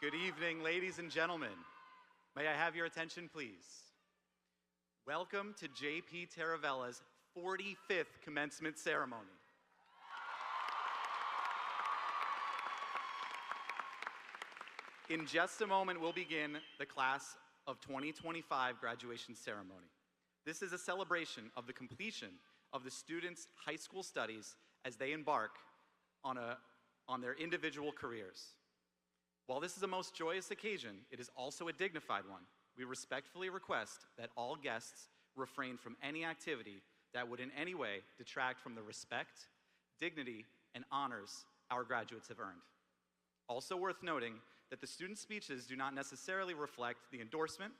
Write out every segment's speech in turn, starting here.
Good evening, ladies and gentlemen. May I have your attention, please? Welcome to J.P. Taravella's 45th commencement ceremony. In just a moment, we'll begin the class of 2025 graduation ceremony. This is a celebration of the completion of the students' high school studies as they embark on their individual careers. While this is a most joyous occasion, it is also a dignified one. We respectfully request that all guests refrain from any activity that would in any way detract from the respect, dignity, and honors our graduates have earned. Also worth noting that the student speeches do not necessarily reflect the endorsement,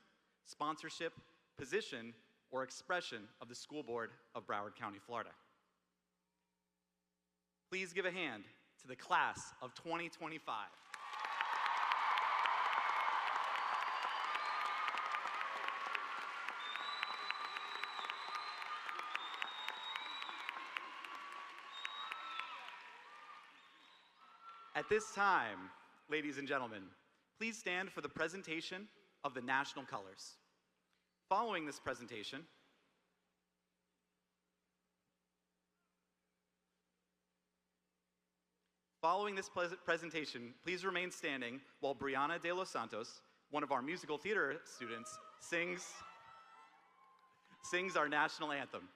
sponsorship, position, or expression of the School Board of Broward County, Florida. Please give a hand to the class of 2025. At this time, ladies and gentlemen, please stand for the presentation of the national colors. Following this presentation, please remain standing while Brianna de los Santos, one of our musical theater students, sings our national anthem.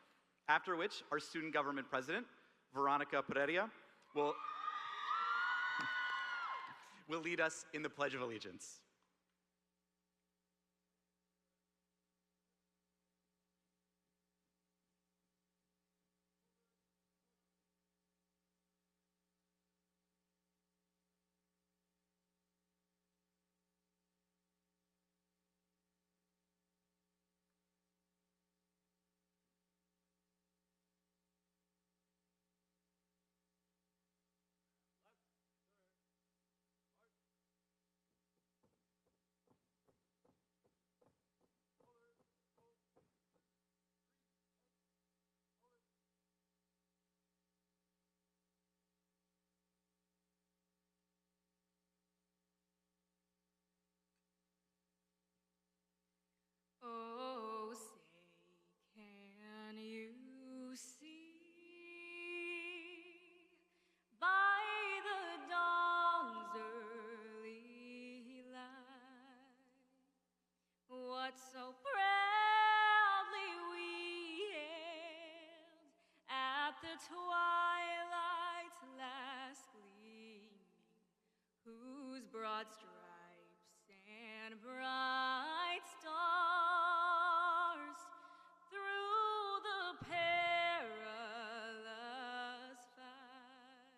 After which, our student government president, Veronica Pereira, will lead us in the Pledge of Allegiance. Oh, say, can you see by the dawn's early light what so proudly we hailed at the twilight's last gleaming, whose broad stripes and bright stars through the perilous fight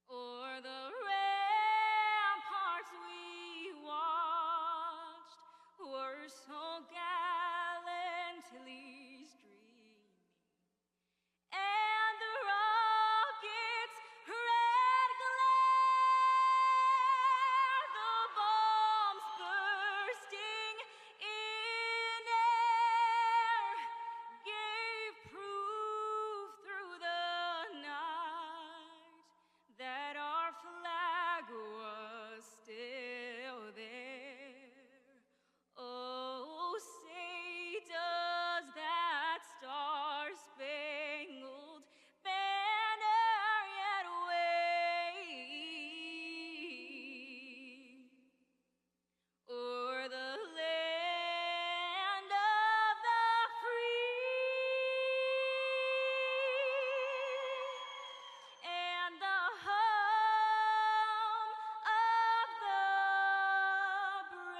o'er the ramparts we watched were so gallantly streaming, and the rockets' red glare, the bombs bursting in air, gave proof through the night that our flag was still there. Oh, say, does that star-spangled banner yet wave o'er the land of the free and the home of the brave?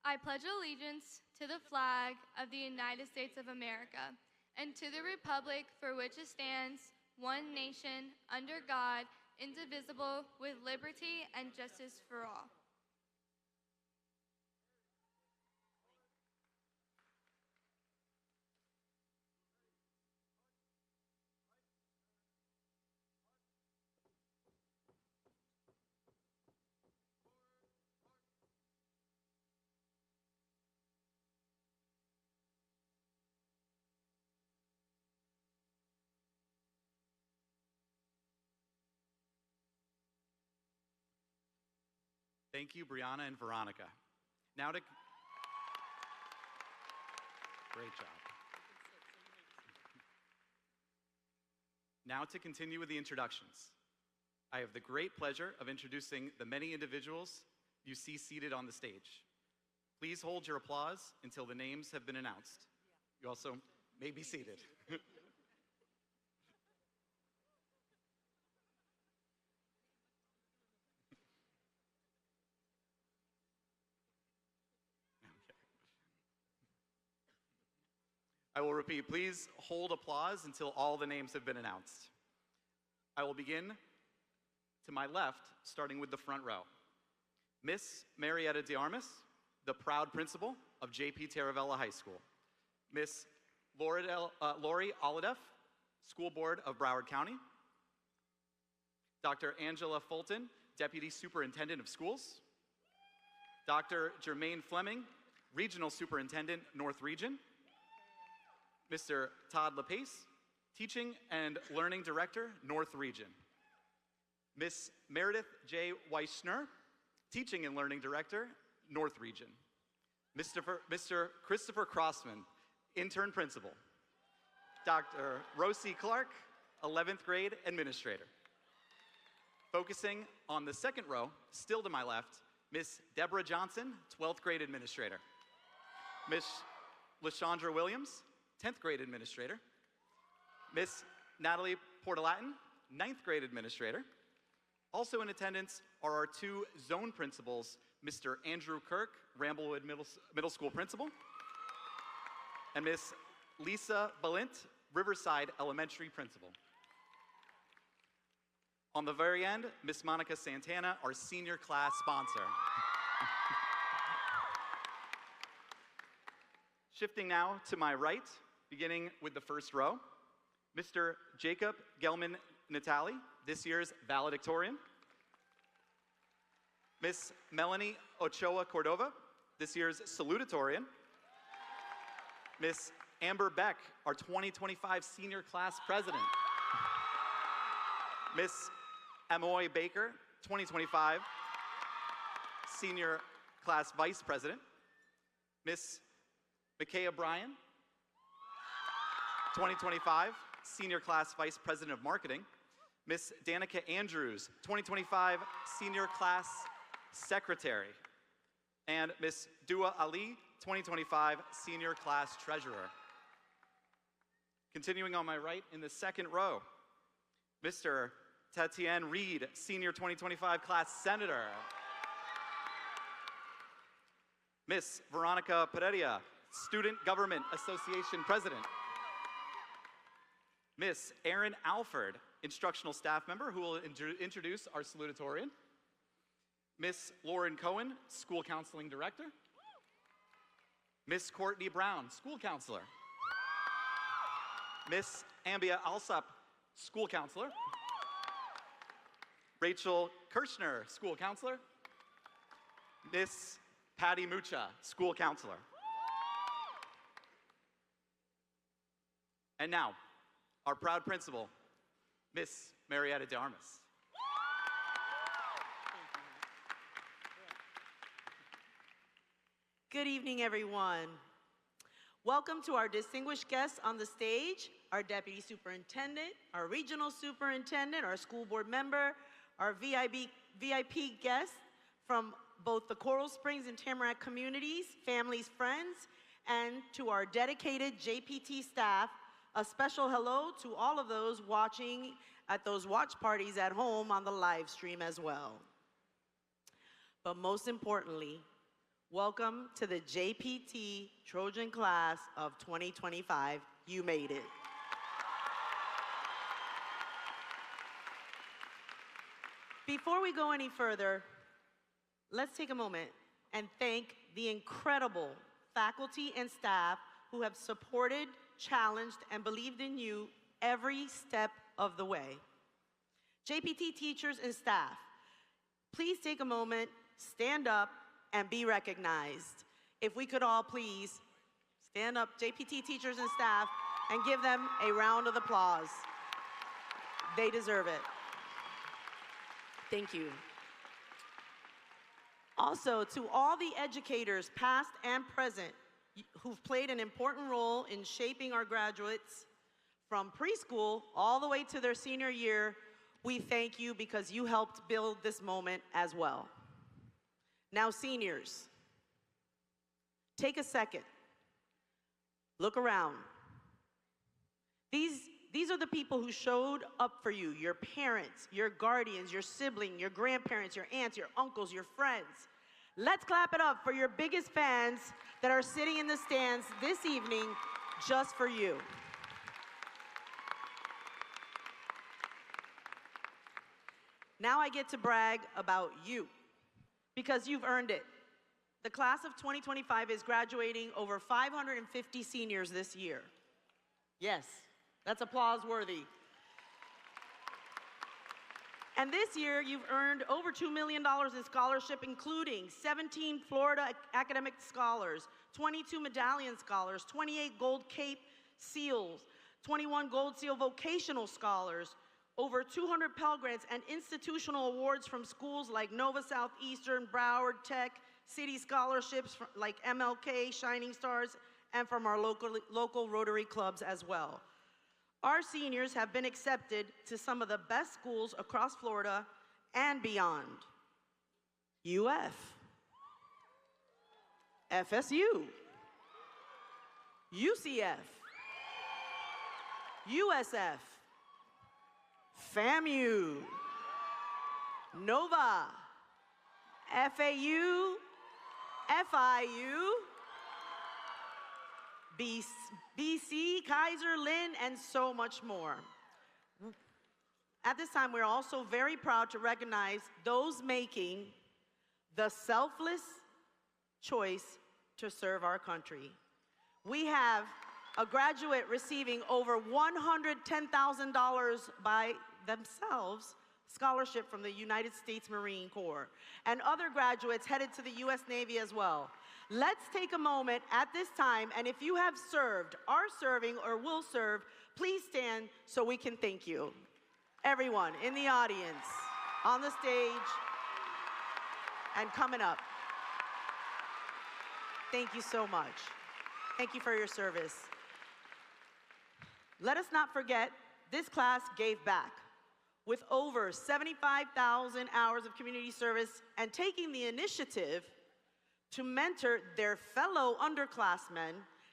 I pledge allegiance to the flag of the United States of America and to the republic for which it stands, one nation, under God, indivisible, with liberty and justice for all. Thank you, Brianna and Veronica. Now to... Great job. Now to continue with the introductions. I have the great pleasure of introducing the many individuals you see seated on the stage. Please hold your applause until the names have been announced. You also may be seated. I will repeat, please hold applause until all the names have been announced. I will begin to my left, starting with the front row. Miss Marietta DeArmas, the proud principal of JP Taravella High School. Miss Lori Oladeff, School Board of Broward County. Dr. Angela Fulton, Deputy Superintendent of Schools. Dr. Jermaine Fleming, Regional Superintendent, North Region. Mr. Todd LePace, Teaching and Learning Director, North Region. Miss Meredith J. Weissner, Teaching and Learning Director, North Region. Mr. Christopher Crossman, Intern Principal. Dr. Rosie Clark, 11th grade Administrator. Focusing on the second row, still to my left, Miss Deborah Johnson, 12th grade Administrator. Miss LaShondra Williams, 10th grade Administrator. Miss Natalie Portalatin, 9th grade Administrator. Also in attendance are our two zone principals, Mr. Andrew Kirk, Ramblewood Middle School Principal, and Miss Lisa Balint, Riverside Elementary Principal. On the very end, Miss Monica Santana, our senior class sponsor. Shifting now to my right, beginning with the first row, Mr. Jacob Gelman Natali, this year's valedictorian. Miss Melanie Ochoa Cordova, this year's salutatorian. Miss Amber Beck, our 2025 senior class president. Miss Amoy Baker, 2025 senior class vice president. Miss Micaiah Bryan, 2025 senior class vice president of marketing. Miss Danica Andrews, 2025 senior class secretary. And Miss Dua Ali, 2025 senior class treasurer. Continuing on my right in the second row, Mr. Tatienne Reed, senior 2025 class senator. Miss Veronica Pereira, Student Government Association president. Miss Erin Alford, instructional staff member, who will introduce our salutatorian. Miss Lauren Cohen, school counseling director. Miss Courtney Brown, school counselor. Miss Ambia Alsop, school counselor. Rachel Kirschner, school counselor. Miss Patty Mucha, school counselor. And now, our proud principal, Miss Marietta DeArmas. Good evening, everyone. Welcome to our distinguished guests on the stage, our Deputy Superintendent, our Regional Superintendent, our school board member, our VIP guests from both the Coral Springs and Tamarack communities, families, friends, and to our dedicated JPT staff. A special hello to all of those watching at those watch parties at home on the live stream as well. But most importantly, welcome to the JPT Trojan class of 2025. You made it. Before we go any further, let's take a moment and thank the incredible faculty and staff who have supported, challenged, and believed in you every step of the way. JPT teachers and staff, please take a moment, stand up, and be recognized. If we could all please stand up, JPT teachers and staff, and give them a round of applause. They deserve it. Thank you. Also, to all the educators, past and present, who've played an important role in shaping our graduates from preschool all the way to their senior year, we thank you because you helped build this moment as well. Now, seniors, take a second. Look around. These are the people who showed up for you, your parents, your guardians, your siblings, your grandparents, your aunts, your uncles, your friends. Let's clap it up for your biggest fans that are sitting in the stands this evening just for you. Now I get to brag about you because you've earned it. The class of 2025 is graduating over 550 seniors this year. Yes, that's applause worthy. And this year, you've earned over $2 million in scholarship, including 17 Florida academic scholars, 22 medallion scholars, 28 Gold Cape SEALs, 21 Gold SEAL vocational scholars, over 200 Pell Grants, and institutional awards from schools like Nova Southeastern, Broward Tech, city scholarships like MLK, Shining Stars, and from our local Rotary clubs as well. Our seniors have been accepted to some of the best schools across Florida and beyond. UF, FSU, UCF, USF, FAMU, Nova, FAU, FIU, BC, Kaiser, Lynn, and so much more. At this time, we're also very proud to recognize those making the selfless choice to serve our country. We have a graduate receiving over $110,000 by themselves scholarship from the United States Marine Corps, and other graduates headed to the U.S. Navy as well. Let's take a moment at this time, and if you have served, are serving, or will serve, please stand so we can thank you. Everyone in the audience, on the stage, and coming up. Thank you so much. Thank you for your service. Let us not forget, this class gave back with over 75,000 hours of community service and taking the initiative to mentor their fellow underclassmen,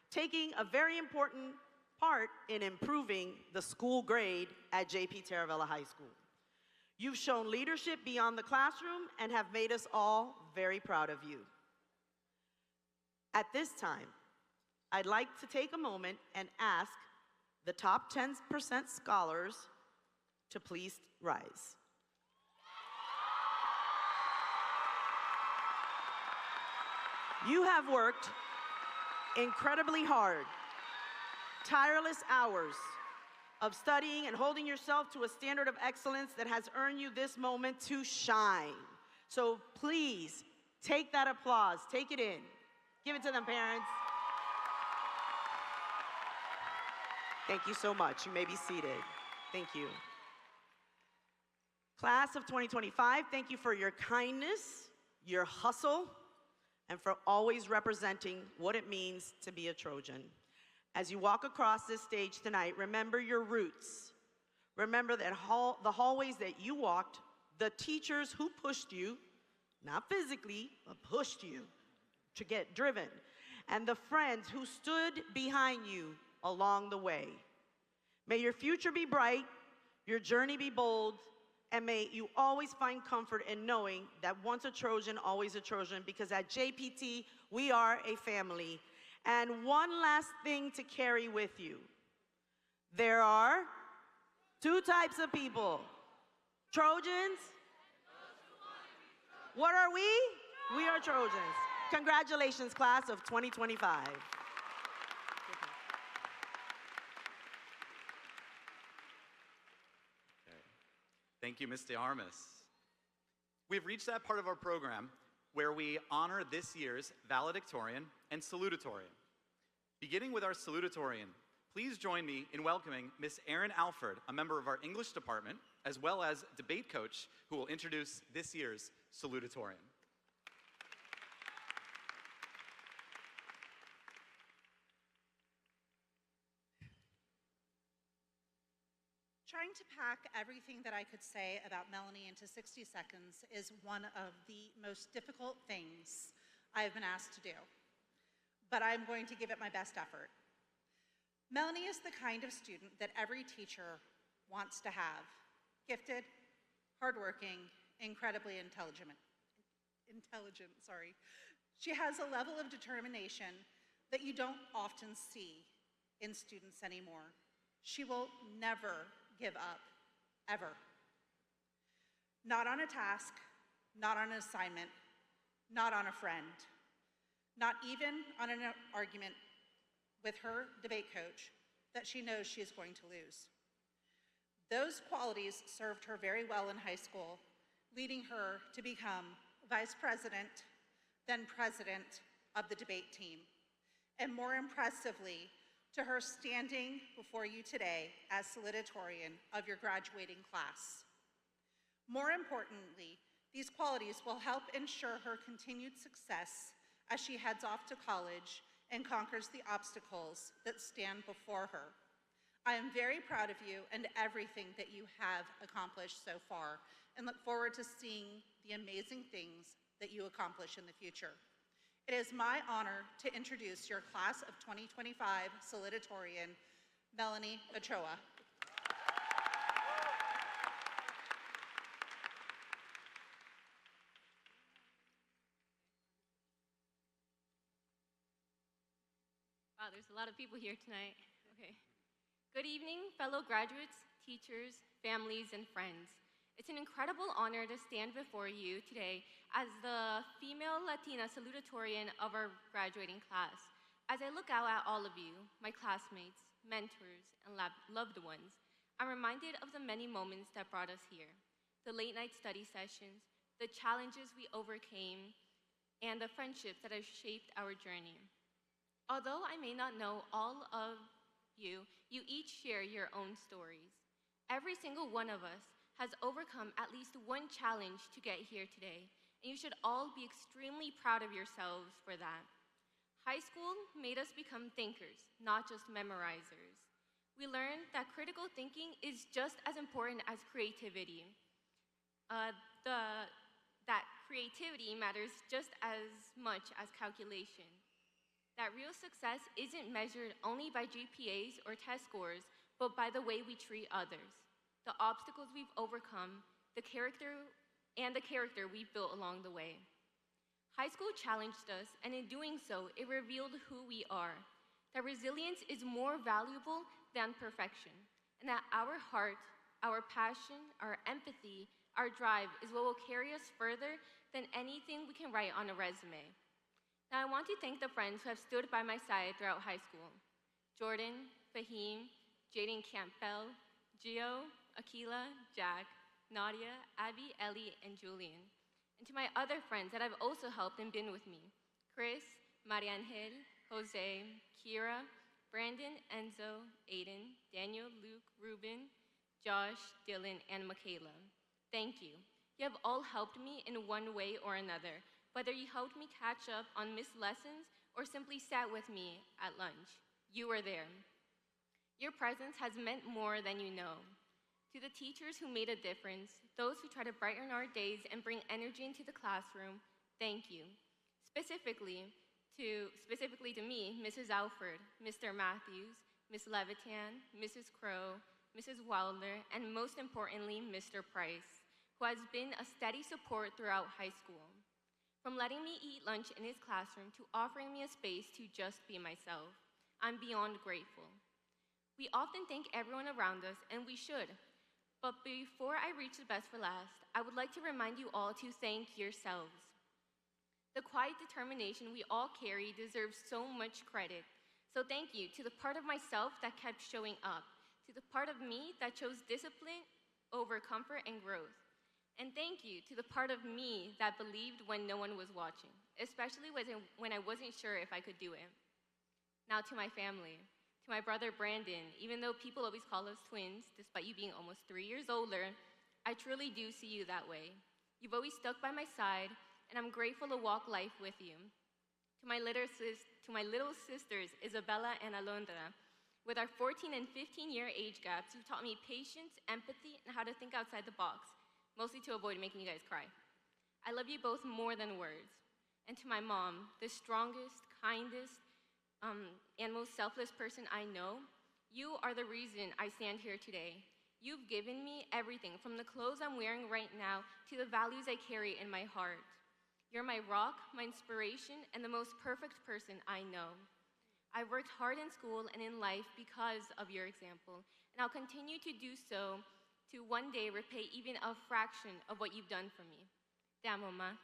taking a very important part in improving the school grade at JP Taravella High School. You've shown leadership beyond the classroom and have made us all very proud of you. At this time, I'd like to take a moment and ask the top 10% scholars to please rise. You have worked incredibly hard, tireless hours of studying and holding yourself to a standard of excellence that has earned you this moment to shine. So please, take that applause, take it in. Give it to them, parents. Thank you so much. You may be seated. Thank you. Class of 2025, thank you for your kindness, your hustle, and for always representing what it means to be a Trojan. As you walk across this stage tonight, remember your roots. Remember that the hallways that you walked, the teachers who pushed you, not physically, but pushed you to get driven, and the friends who stood behind you along the way. May your future be bright, your journey be bold, and may you always find comfort in knowing that once a Trojan, always a Trojan, because at JPT, we are a family. And one last thing to carry with you. There are two types of people. Trojans. What are we? We are Trojans. Congratulations, class of 2025. Thank you, Ms. De Armas. We've reached that part of our program where we honor this year's valedictorian and salutatorian. Beginning with our salutatorian, please join me in welcoming Ms. Erin Alford, a member of our English department, as well as debate coach, who will introduce this year's salutatorian. Trying to pack everything that I could say about Melanie into 60 seconds is one of the most difficult things I have been asked to do, but I'm going to give it my best effort. Melanie is the kind of student that every teacher wants to have. Gifted, hardworking, incredibly intelligent. She has a level of determination that you don't often see in students anymore. She will never give up, ever. Not on a task, not on an assignment, not on a friend, not even on an argument with her debate coach that she knows she is going to lose. Those qualities served her very well in high school, leading her to become vice president, then president of the debate team, and more impressively, to her standing before you today as salutatorian of your graduating class. More importantly, these qualities will help ensure her continued success as she heads off to college and conquers the obstacles that stand before her. I am very proud of you and everything that you have accomplished so far, and look forward to seeing the amazing things that you accomplish in the future. It is my honor to introduce your class of 2025 salutatorian, Melanie Ochoa. Wow, there's a lot of people here tonight. Okay. Good evening, fellow graduates, teachers, families, and friends. It's an incredible honor to stand before you today as the female Latina salutatorian of our graduating class. As I look out at all of you, my classmates, mentors, and loved ones, I'm reminded of the many moments that brought us here, the late night study sessions, the challenges we overcame, and the friendships that have shaped our journey. Although I may not know all of you, you each share your own stories. Every single one of us has overcome at least one challenge to get here today, and you should all be extremely proud of yourselves for that. High school made us become thinkers, not just memorizers. We learned that critical thinking is just as important as creativity. That creativity matters just as much as calculation. That real success isn't measured only by GPAs or test scores, but by the way we treat others, the obstacles we've overcome, the character we've built along the way. High school challenged us, and in doing so, it revealed who we are, that resilience is more valuable than perfection, and that our heart, our passion, our empathy, our drive is what will carry us further than anything we can write on a resume. Now, I want to thank the friends who have stood by my side throughout high school: Jordan, Fahim, Jaden Campbell, Gio, Akila, Jack, Nadia, Abby, Ellie, and Julian. And to my other friends that have also helped and been with me: Chris, Mariangel, Jose, Kira, Brandon, Enzo, Aiden, Daniel, Luke, Ruben, Josh, Dylan, and Michaela. Thank you. You have all helped me in one way or another, whether you helped me catch up on missed lessons or simply sat with me at lunch. You were there. Your presence has meant more than you know. To the teachers who made a difference, those who try to brighten our days and bring energy into the classroom, thank you. Specifically to me, Mrs. Alford, Mr. Matthews, Ms. Levitan, Mrs. Crow, Mrs. Wilder, and most importantly, Mr. Price, who has been a steady support throughout high school. From letting me eat lunch in his classroom to offering me a space to just be myself, I'm beyond grateful. We often thank everyone around us, and we should. But before I reach the best for last, I would like to remind you all to thank yourselves. The quiet determination we all carry deserves so much credit. So thank you to the part of myself that kept showing up, to the part of me that chose discipline over comfort and growth. And thank you to the part of me that believed when no one was watching, especially when I wasn't sure if I could do it. Now to my family. To my brother Brandon, even though people always call us twins, despite you being almost 3 years older, I truly do see you that way. You've always stuck by my side, and I'm grateful to walk life with you. To my little sisters, Isabella and Alondra, With our 14 and 15-year age gaps, you've taught me patience, empathy, and how to think outside the box, mostly to avoid making you guys cry. I love you both more than words. And to my mom, the strongest, kindest, and most selfless person I know, you are the reason I stand here today. You've given me everything, from the clothes I'm wearing right now to the values I carry in my heart. You're my rock, my inspiration, and the most perfect person I know. I've worked hard in school and in life because of your example, and I'll continue to do so to one day repay even a fraction of what you've done for me. Te amo, Ma.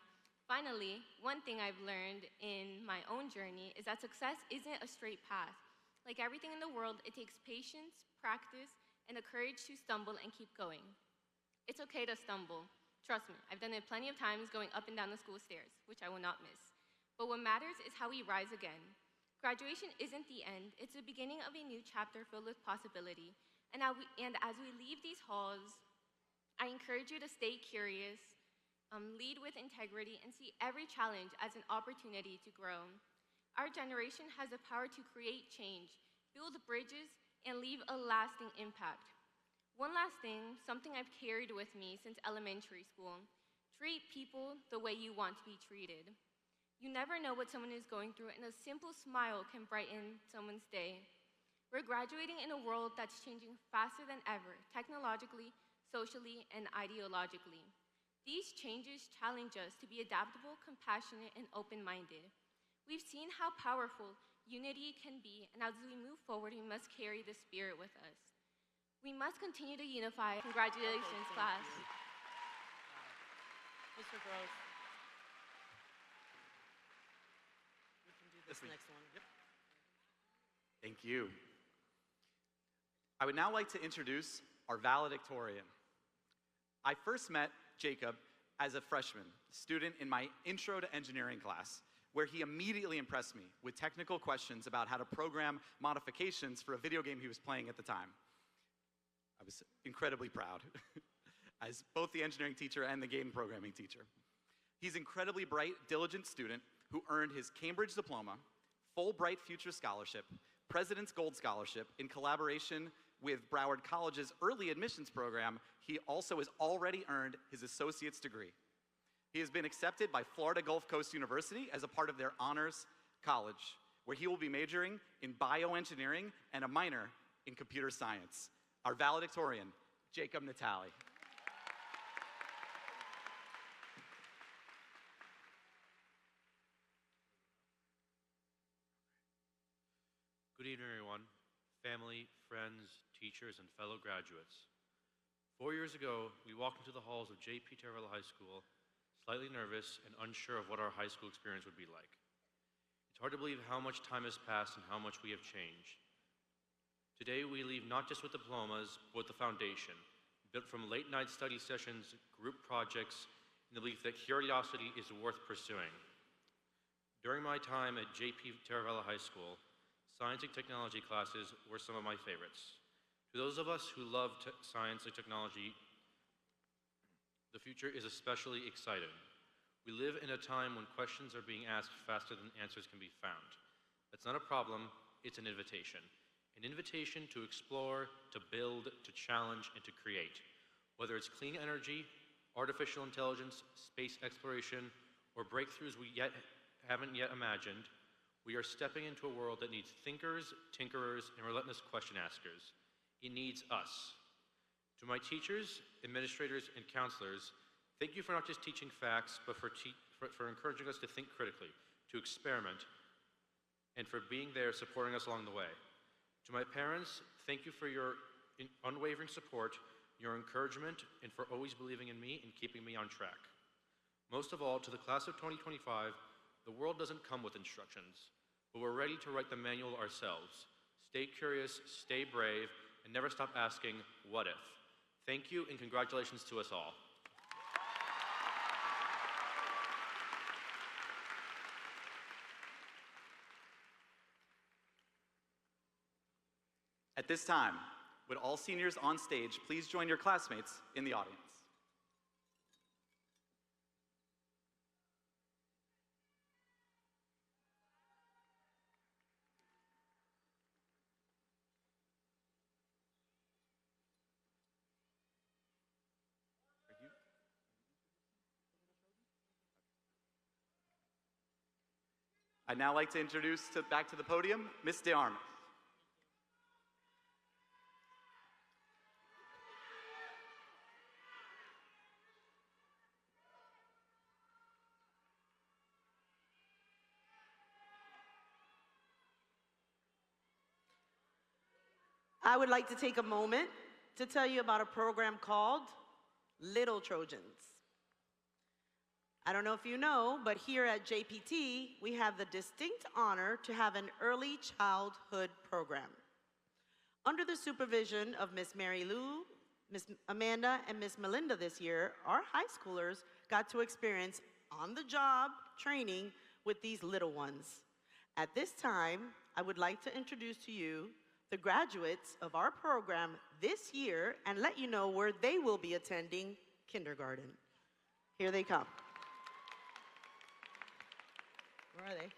Finally, one thing I've learned in my own journey is that success isn't a straight path. Like everything in the world, it takes patience, practice, and the courage to stumble and keep going. It's okay to stumble. Trust me, I've done it plenty of times going up and down the school stairs, which I will not miss. But what matters is how we rise again. Graduation isn't the end, it's the beginning of a new chapter filled with possibility. And as we leave these halls, I encourage you to stay curious, lead with integrity, and see every challenge as an opportunity to grow. Our generation has the power to create change, build bridges, and leave a lasting impact. One last thing, something I've carried with me since elementary school: treat people the way you want to be treated. You never know what someone is going through, and a simple smile can brighten someone's day. We're graduating in a world that's changing faster than ever, technologically, socially, and ideologically. These changes challenge us to be adaptable, compassionate, and open-minded. We've seen how powerful unity can be, and as we move forward, we must carry the spirit with us. We must continue to unify. Congratulations, class. Mr. Gross. You can do this next one. Yep. Thank you. I would now like to introduce our valedictorian. I first met Jacob as a freshman student in my Intro to Engineering class, where he immediately impressed me with technical questions about how to program modifications for a video game he was playing at the time. I was incredibly proud as both the engineering teacher and the game programming teacher. He's an incredibly bright, diligent student who earned his Cambridge diploma, Fulbright Future Scholarship, President's Gold Scholarship in collaboration with Broward College's early admissions program. He also has already earned his associate's degree. He has been accepted by Florida Gulf Coast University as a part of their honors college, where he will be majoring in bioengineering and a minor in computer science. Our valedictorian, Jacob Natali. Good evening, everyone, family, friends, teachers, and fellow graduates. 4 years ago, we walked into the halls of J.P. Taravella High School, slightly nervous and unsure of what our high school experience would be like. It's hard to believe how much time has passed and how much we have changed. Today, we leave not just with diplomas, but with the foundation, built from late-night study sessions, group projects, and the belief that curiosity is worth pursuing. During my time at J.P. Taravella High School, science and technology classes were some of my favorites. To those of us who love science and technology, the future is especially exciting. We live in a time when questions are being asked faster than answers can be found. That's not a problem, it's an invitation. An invitation to explore, to build, to challenge, and to create. Whether it's clean energy, artificial intelligence, space exploration, or breakthroughs we haven't yet imagined, we are stepping into a world that needs thinkers, tinkerers, and relentless question askers. It needs us. To my teachers, administrators, and counselors, thank you for not just teaching facts, but for encouraging us to think critically, to experiment, and for being there supporting us along the way. To my parents, thank you for your unwavering support, your encouragement, and for always believing in me and keeping me on track. Most of all, to the class of 2025, the world doesn't come with instructions, but we're ready to write the manual ourselves. Stay curious, stay brave, and never stop asking, what if? Thank you, and congratulations to us all. At this time, would all seniors on stage please join your classmates in the audience? I'd now like to introduce back to the podium, Ms. DeArmas. I would like to take a moment to tell you about a program called Little Trojans. I don't know if you know, but here at JPT, we have the distinct honor to have an early childhood program. Under the supervision of Miss Mary Lou, Miss Amanda, and Miss Melinda this year, our high schoolers got to experience on-the-job training with these little ones. At this time, I would like to introduce to you the graduates of our program this year and let you know where they will be attending kindergarten. Here they come. Where are they?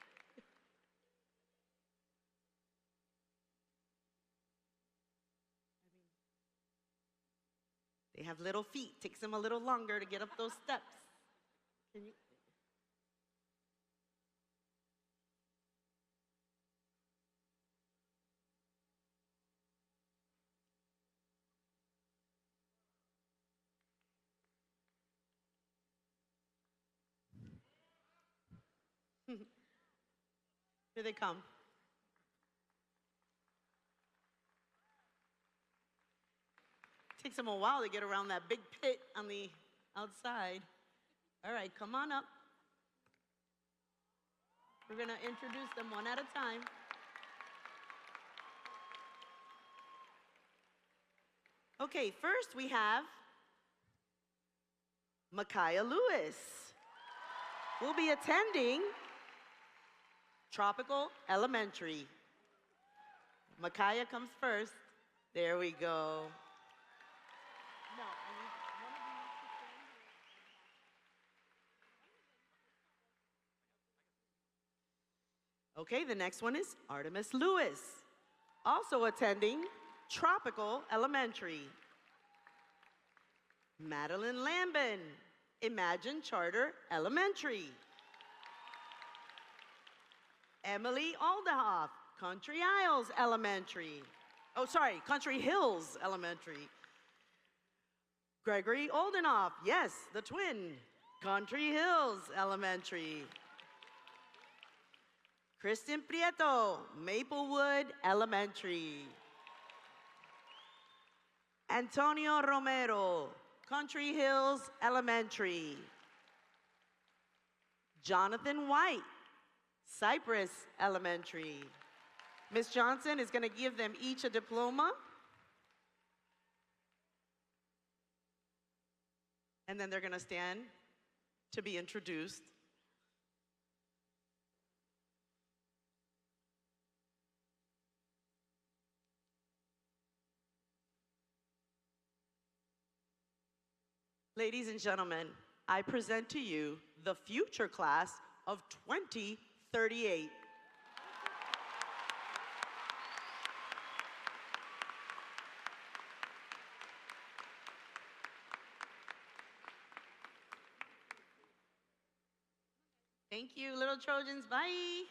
They have little feet. Takes them a little longer to get up those steps. Can you? Here they come. Takes them a while to get around that big pit on the outside. All right, come on up. We're going to introduce them one at a time. Okay, first we have Micaiah Lewis. We'll be attending Tropical Elementary. Micaiah comes first. There we go. No, I need one of you to stand here. Okay, the next one is Artemis Lewis, also attending Tropical Elementary. Madeline Lambin, Imagine Charter Elementary. Emily Aldehoff, Country Isles Elementary. Oh, sorry, Country Hills Elementary. Gregory Oldenoff, yes, the twin, Country Hills Elementary. Kristen Prieto, Maplewood Elementary. Antonio Romero, Country Hills Elementary. Jonathan White, Cypress Elementary. Ms. Johnson is going to give them each a diploma. And then they're going to stand to be introduced. Ladies and gentlemen, I present to you the future class of 2038. Thank you, little Trojans. Bye.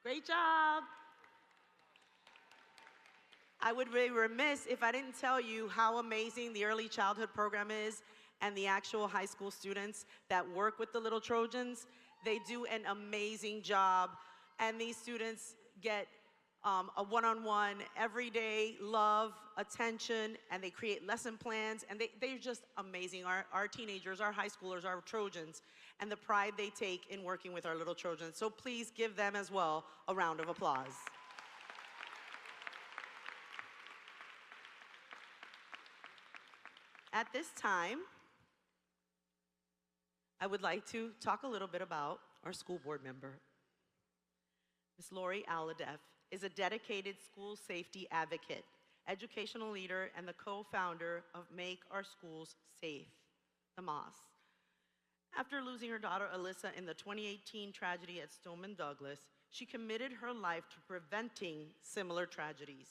Great job. I would be remiss if I didn't tell you how amazing the early childhood program is and the actual high school students that work with the little Trojans. They do an amazing job, and these students get a one-on-one, everyday love, attention, and they create lesson plans, and they're just amazing. Our teenagers, our high schoolers, our Trojans, and the pride they take in working with our little Trojans. So please give them as well a round of applause. At this time, I would like to talk a little bit about our school board member. Ms. Lori Aladeff is a dedicated school safety advocate, educational leader, and the co-founder of Make Our Schools Safe, the MOS. After losing her daughter Alyssa in the 2018 tragedy at Stoneman Douglas, she committed her life to preventing similar tragedies.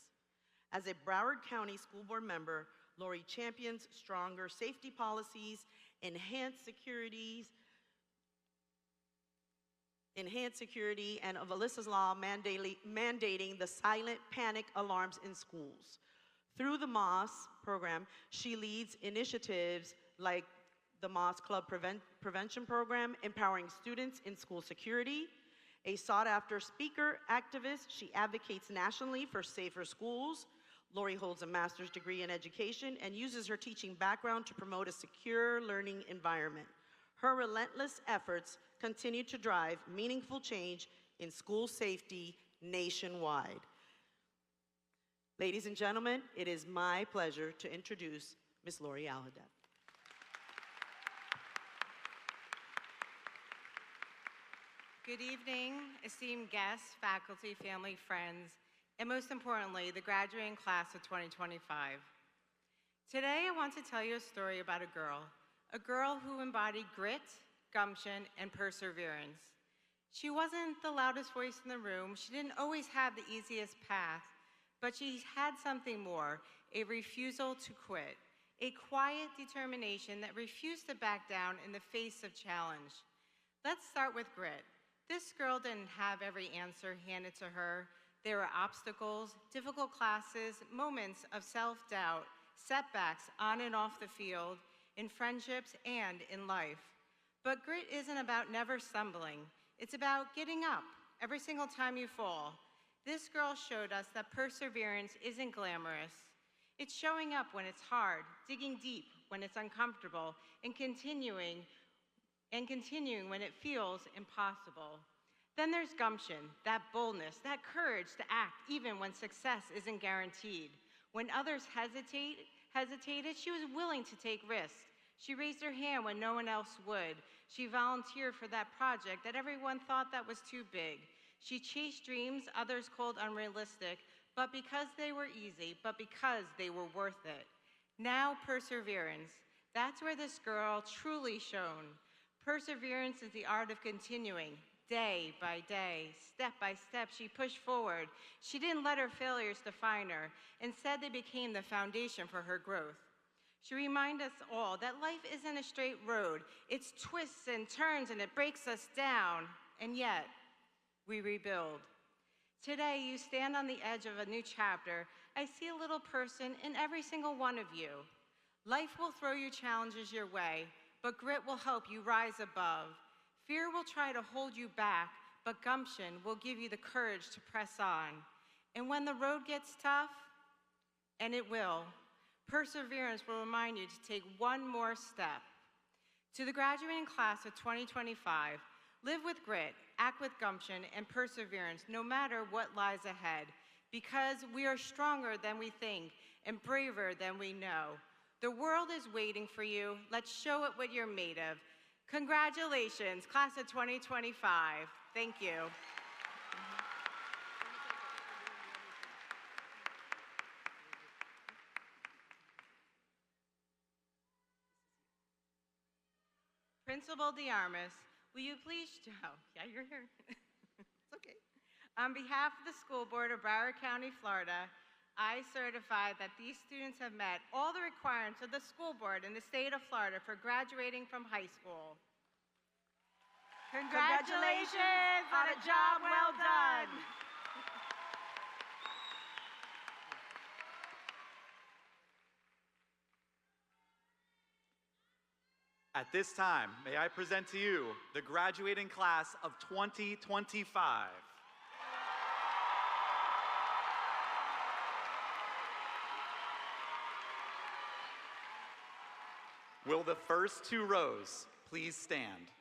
As a Broward County School Board member, Lori champions stronger safety policies, enhanced securities, enhanced security, and of Alyssa's law mandating the silent panic alarms in schools. Through the MOS program, she leads initiatives like the MOS Club Prevention Program, empowering students in school security. A sought-after speaker activist, she advocates nationally for safer schools. Lori holds a master's degree in education and uses her teaching background to promote a secure learning environment. Her relentless efforts continue to drive meaningful change in school safety nationwide. Ladies and gentlemen, it is my pleasure to introduce Ms. Lori Alhadeff. Good evening, esteemed guests, faculty, family, friends, and most importantly, the graduating class of 2025. Today, I want to tell you a story about a girl who embodied grit, gumption, and perseverance. She wasn't the loudest voice in the room. She didn't always have the easiest path, but she had something more, a refusal to quit, a quiet determination that refused to back down in the face of challenge. Let's start with grit. This girl didn't have every answer handed to her. There were obstacles, difficult classes, moments of self-doubt, setbacks on and off the field, in friendships and in life. But grit isn't about never stumbling. It's about getting up every single time you fall. This girl showed us that perseverance isn't glamorous. It's showing up when it's hard, digging deep when it's uncomfortable, and continuing when it feels impossible. Then there's gumption, that boldness, that courage to act even when success isn't guaranteed. When others hesitated, she was willing to take risks. She raised her hand when no one else would. She volunteered for that project that everyone thought that was too big. She chased dreams others called unrealistic, but because they were easy, but because they were worth it. Now perseverance. That's where this girl truly shone. Perseverance is the art of continuing, day by day, step by step. She pushed forward. She didn't let her failures define her. Instead, they became the foundation for her growth. She reminded us all that life isn't a straight road. It's twists and turns, and it breaks us down. And yet, we rebuild. Today, you stand on the edge of a new chapter. I see a little person in every single one of you. Life will throw you challenges your way, but grit will help you rise above. Fear will try to hold you back, but gumption will give you the courage to press on. And when the road gets tough, and it will, perseverance will remind you to take one more step. To the graduating class of 2025, live with grit, act with gumption, and perseverance no matter what lies ahead, because we are stronger than we think and braver than we know. The world is waiting for you. Let's show it what you're made of. Congratulations, class of 2025. Thank you. Principal DeArmas, will you please, oh, yeah, you're here. It's okay. On behalf of the School Board of Broward County, Florida, I certify that these students have met all the requirements of the school board in the state of Florida for graduating from high school. Congratulations on a job well done. At this time, may I present to you the graduating class of 2025. Will the first two rows please stand?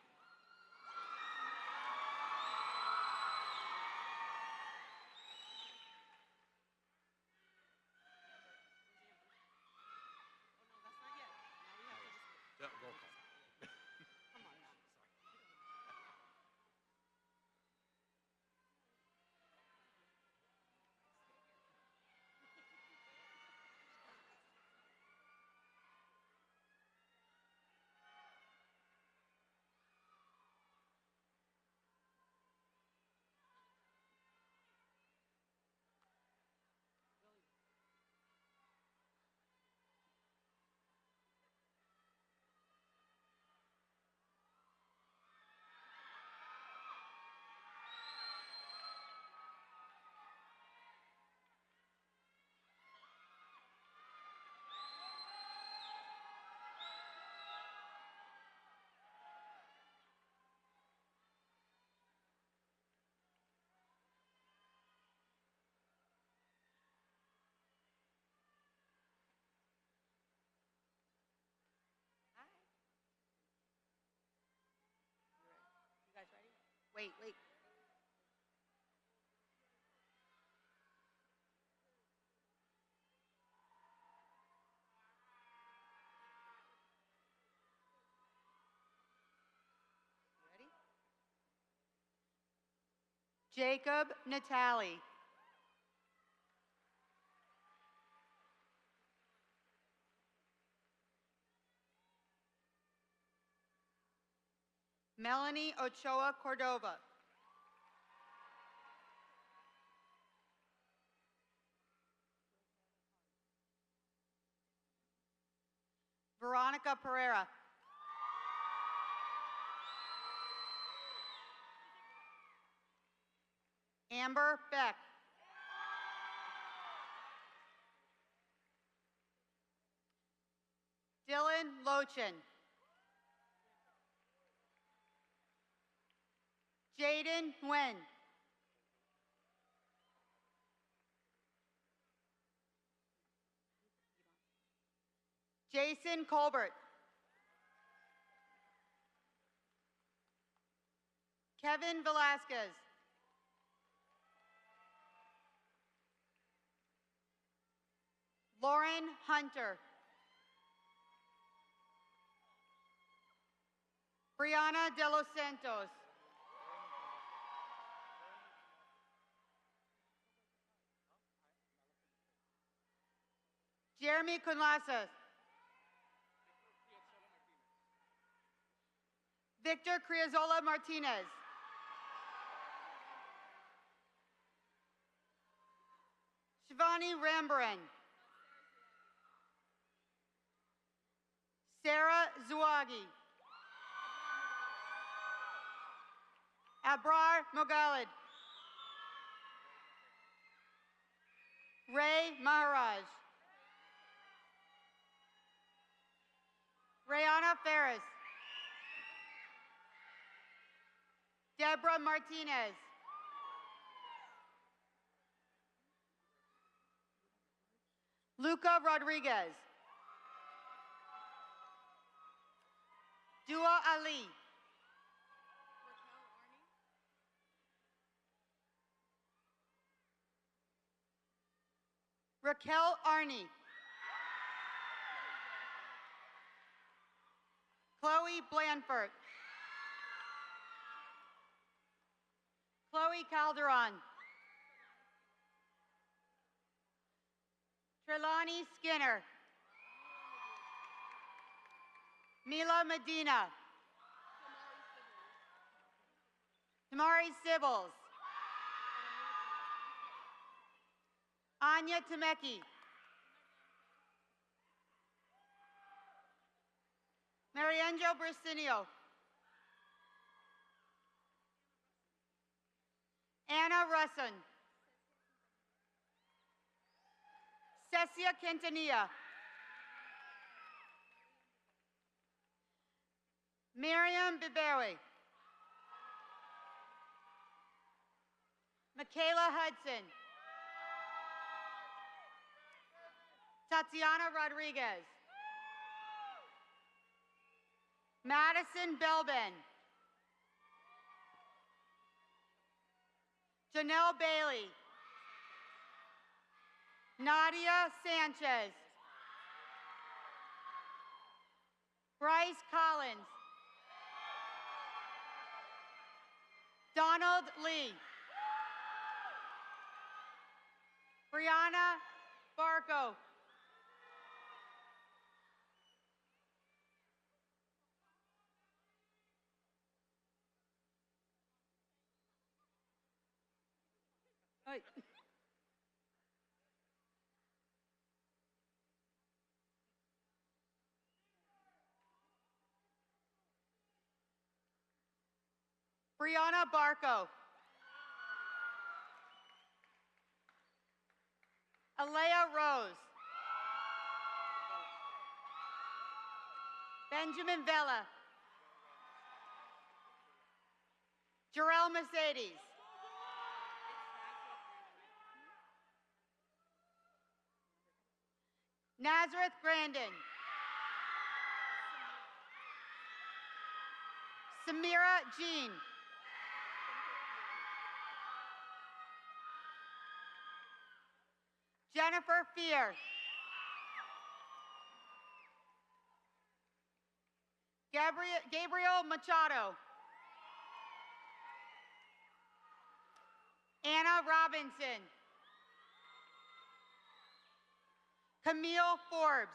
Wait, wait. Ready? Jacob Natali. Melanie Ochoa Cordova. Veronica Pereira. Amber Beck. Dylan Lochin. Jaden Nguyen. Jason Colbert. Kevin Velasquez. Lauren Hunter. Brianna De Los Santos. Jeremy Conlasas. Victor Criazola Martinez. Shivani Rambaran. Sarah Zuagi. Abrar Mogalid. Ray Maharaj. Rayana Ferris. Deborah Martinez. Luca Rodriguez. Dua Ali. Raquel Arney. Chloe Blanford. Chloe Calderon. Trelawney Skinner. Mila Medina. Tamari Sibbles. Anya Temeki. Mariangel Bricinio. Anna Russin. Cecia Quintanilla. Miriam Bibewi. Michaela Hudson. Tatiana Rodriguez. Madison Belbin. Janelle Bailey. Nadia Sanchez. Bryce Collins. Donald Lee. Brianna Barco. Hey. Brianna Barco. Alea Rose. Benjamin Vela. Jarrell Mercedes. Nazareth Grandin. Samira Jean. Jennifer Fear. Gabriel Machado. Anna Robinson. Camille Forbes.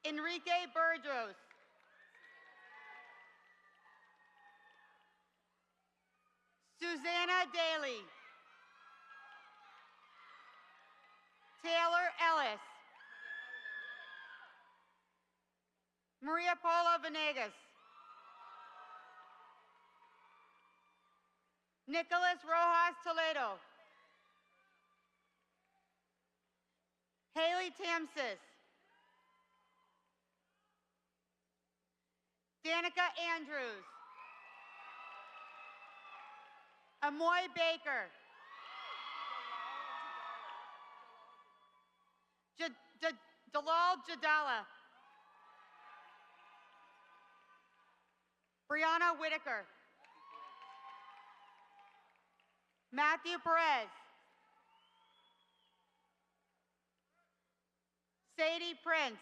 Enrique Burgos. Susanna Daly. Taylor Ellis. Maria Paula Venegas. Nicholas Rojas Toledo. Haley Tamsis. Danica Andrews. Amoy Baker. Dalal Jadala. Brianna Whitaker. Matthew Perez. Sadie Prince.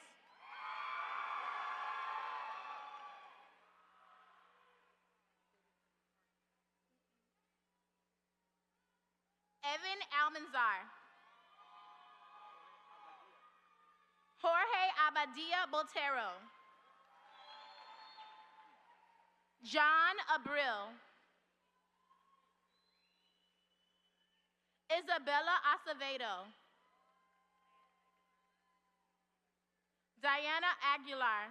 Evan Almanzar. Jorge Abadia Botero. John Abril. Isabella Acevedo. Diana Aguilar.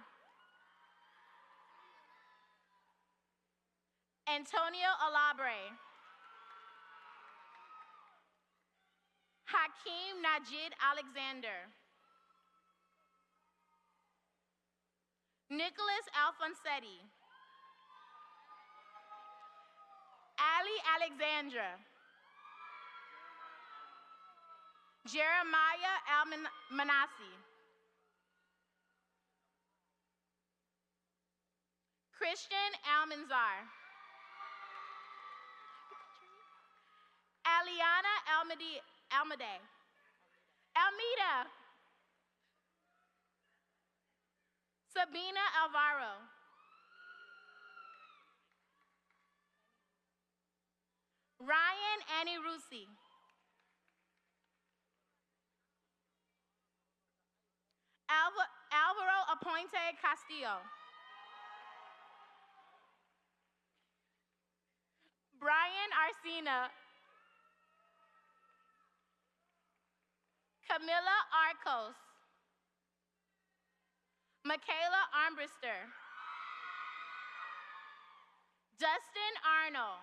Antonio Alabre. Hakeem Najid Alexander. Nicholas Alfonsetti. Ali Alexandra. Jeremiah Almanasi. Christian Almanzar. Aliana Almeida. Sabina Alvaro. Ryan Annie Rusi. Alvaro Aponte Castillo. Brian Arcina. Camilla Arcos. Michaela Armbrister. Dustin Arnold.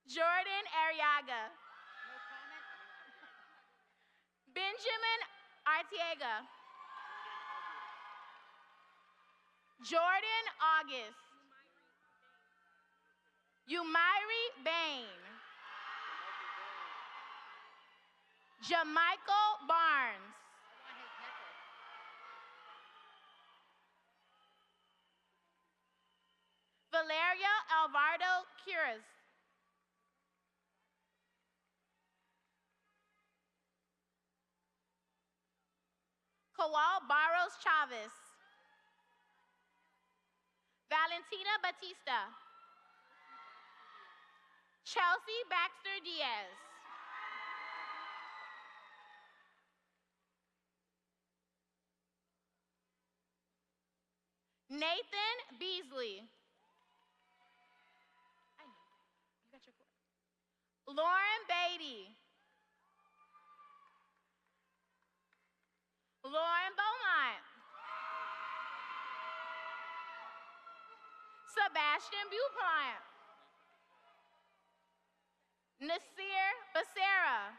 Jordan Arriaga. Benjamin Artiega. Jordan August. Umairi Bain. Jamichael Barnes. Valeria Alvarado Curas. Kowal Barros Chavez. Valentina Batista. Chelsea Baxter Diaz. Nathan Beasley. You got your cord. Lauren Beatty. Lauren Beaumont. Sebastian Bupont. Nasir Becerra.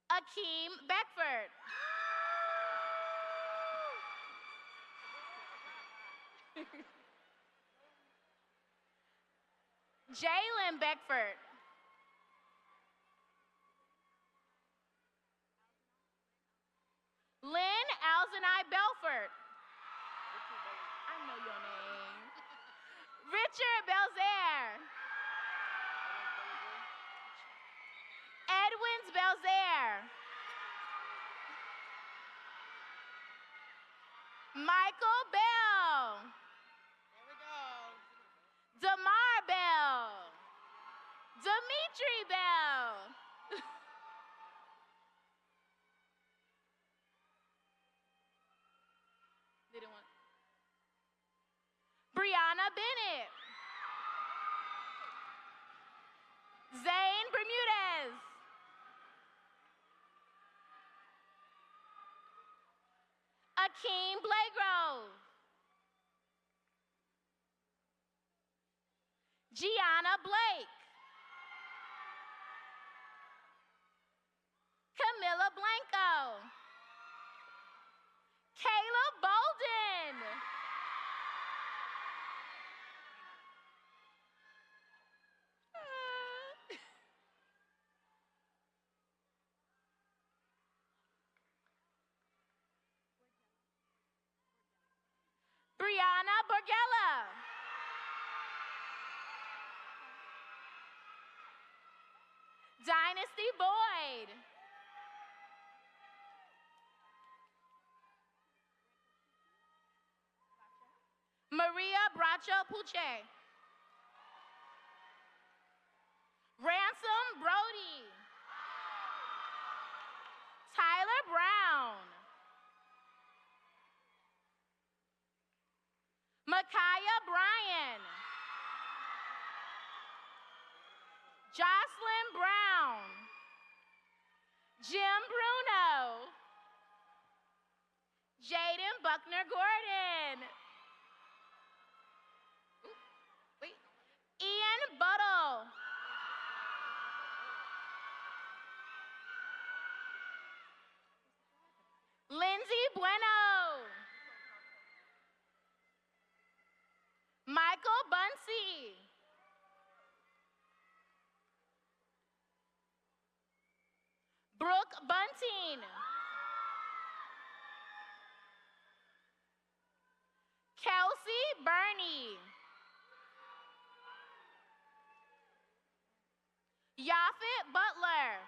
Akeem Beckford. Jalen Beckford. Lynn Alzenai Belford. I know your name. Richard Belzaire. Edwins Belzaire. Michael Bell. There we go. Damar Bell. Dimitri Bell. Didn't want. Brianna Bennett. Zane Bermudez. Akeem Blagrove. Gianna Blake. Camilla Blanco. Kayla Bolden. Brianna Borgella. Dynasty Boyd. Maria Bracho Puche. Ransom Brody. Tyler Brown. Micaiah Bryan. Jocelyn Brown. Jim Bruno. Jaden Buckner Gordon. Wait. Ian Buttle. Lindsay Bueno. Michael Bunsey. Brooke Bunting. Kelsey Burney. Yafet Butler.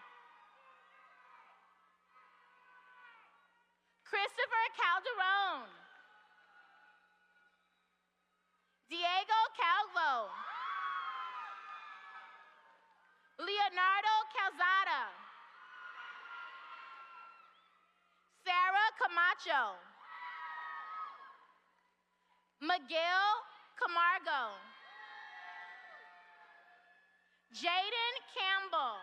Christopher Calderon. Diego Calvo. Leonardo Calzada. Sarah Camacho. Miguel Camargo. Jaden Campbell.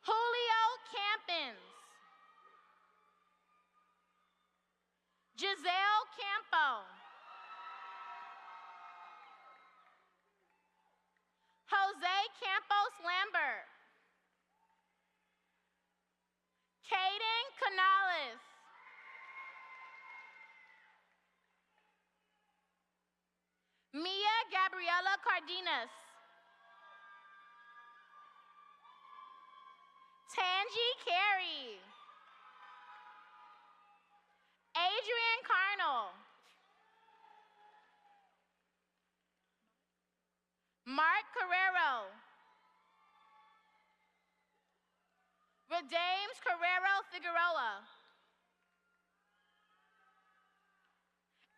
Julio Campins. Giselle Campo. Jose Campos Lambert. Caden Canales. Mia Gabriela Cardenas. Tangi Carey. Adrian Carnell. Mark Carrero. Redames Carrero Figueroa.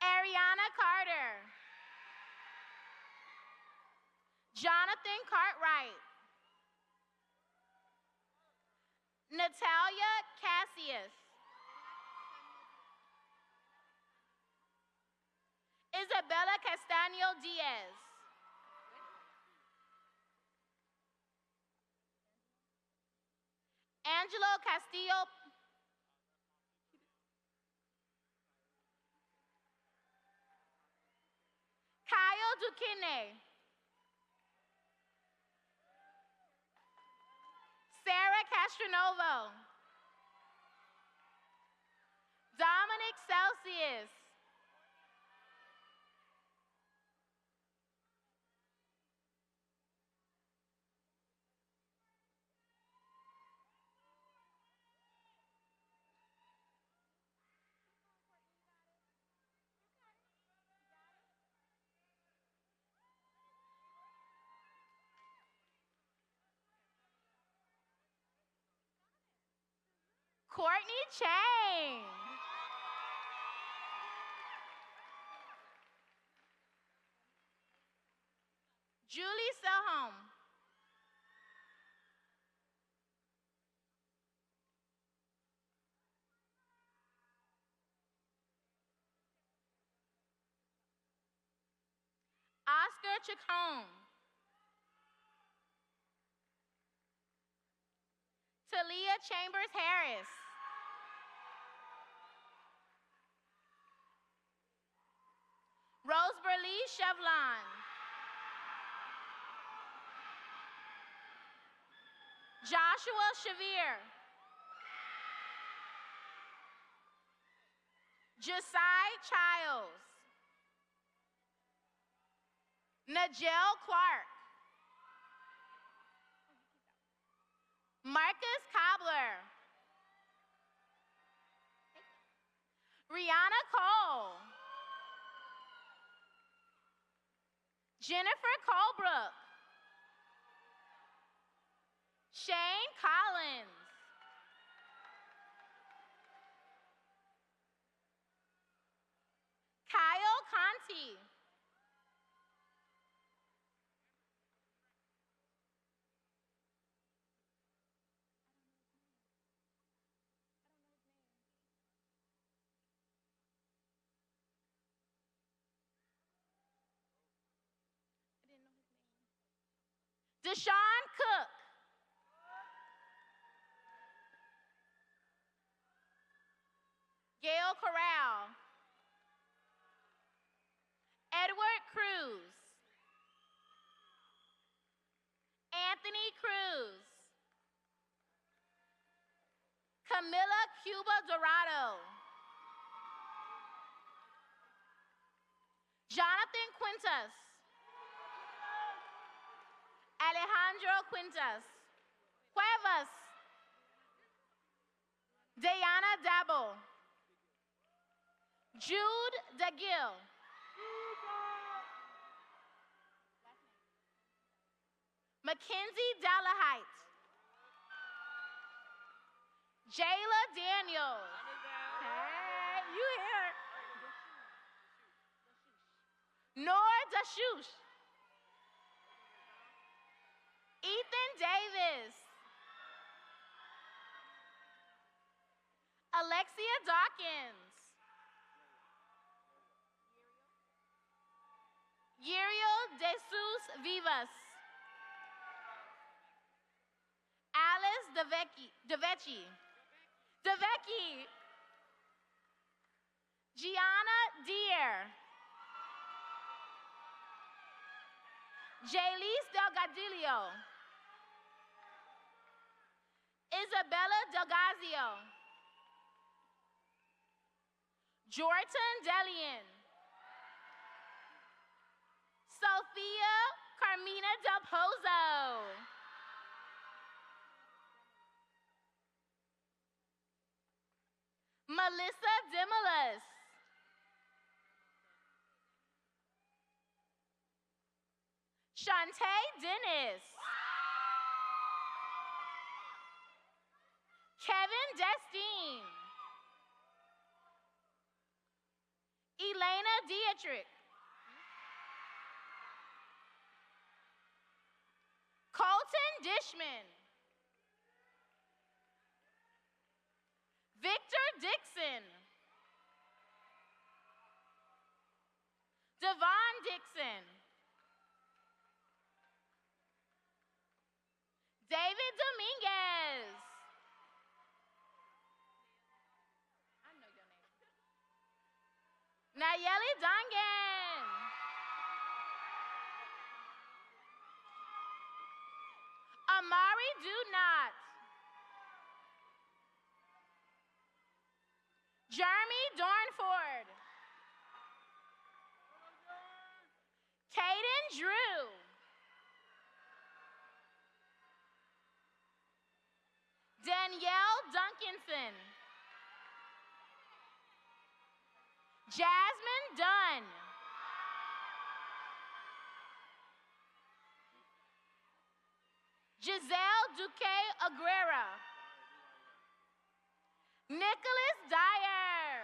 Ariana Carter. Jonathan Cartwright. Natalia Cassius. Isabella Castaño Diaz. Angelo Castillo. Kyle Duquesne. Sarah Castronovo. Dominic Celsius. Courtney Chang. Julie Selholm. Oscar Chacon. Talia Chambers Harris. Roseberly Chevlon. Joshua Shavir. Josiah Childs. Najel Clark. Marcus Cobbler. Rihanna Cole. Jennifer Colebrook. Shane Collins. Kyle Conti. Deshaun Cook. Gail Corral. Edward Cruz. Anthony Cruz. Camilla Cuba Dorado. Jonathan Quintas. Alejandro Quintas. Cuevas. Diana Dabo. Jude DeGill. Mackenzie Dallahite. Jayla Daniels. Hey, you here. Noor Dashush. Ethan Davis. Alexia Dawkins. Uriel Jesus Vivas. Alice DeVecchi. Gianna Deere. Jaylise Delgadillo. Isabella Delgazio. Jordan Delian. Sophia Carmina Del Pozo. Melissa Dimilis. Shantae Dennis. Kevin Destine. Elena Dietrich. Colton Dishman. Victor Dixon. Devon Dixon. David Dominguez. I know your name. Nayeli Dongan. Amari Dunot. Jeremy Dornford. Caden Drew. Danielle Duncanson. Jasmine Dunn. Giselle Duque Aguera. Nicholas Dyer.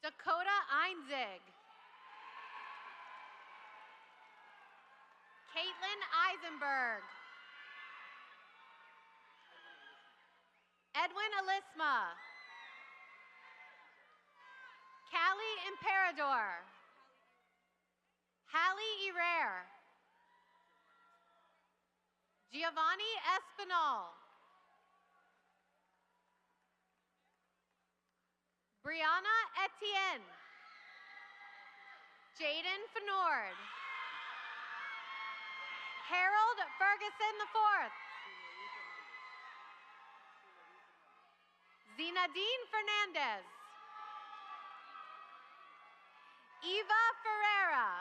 Dakota Einzig. Caitlin Eisenberg. Edwin Alisma. Callie Imperador. Hallie Herrera. Giovanni Espinal. Brianna Etienne. Jaden Fenord. Harold Ferguson IV. Zinadine Fernandez. Eva Ferreira.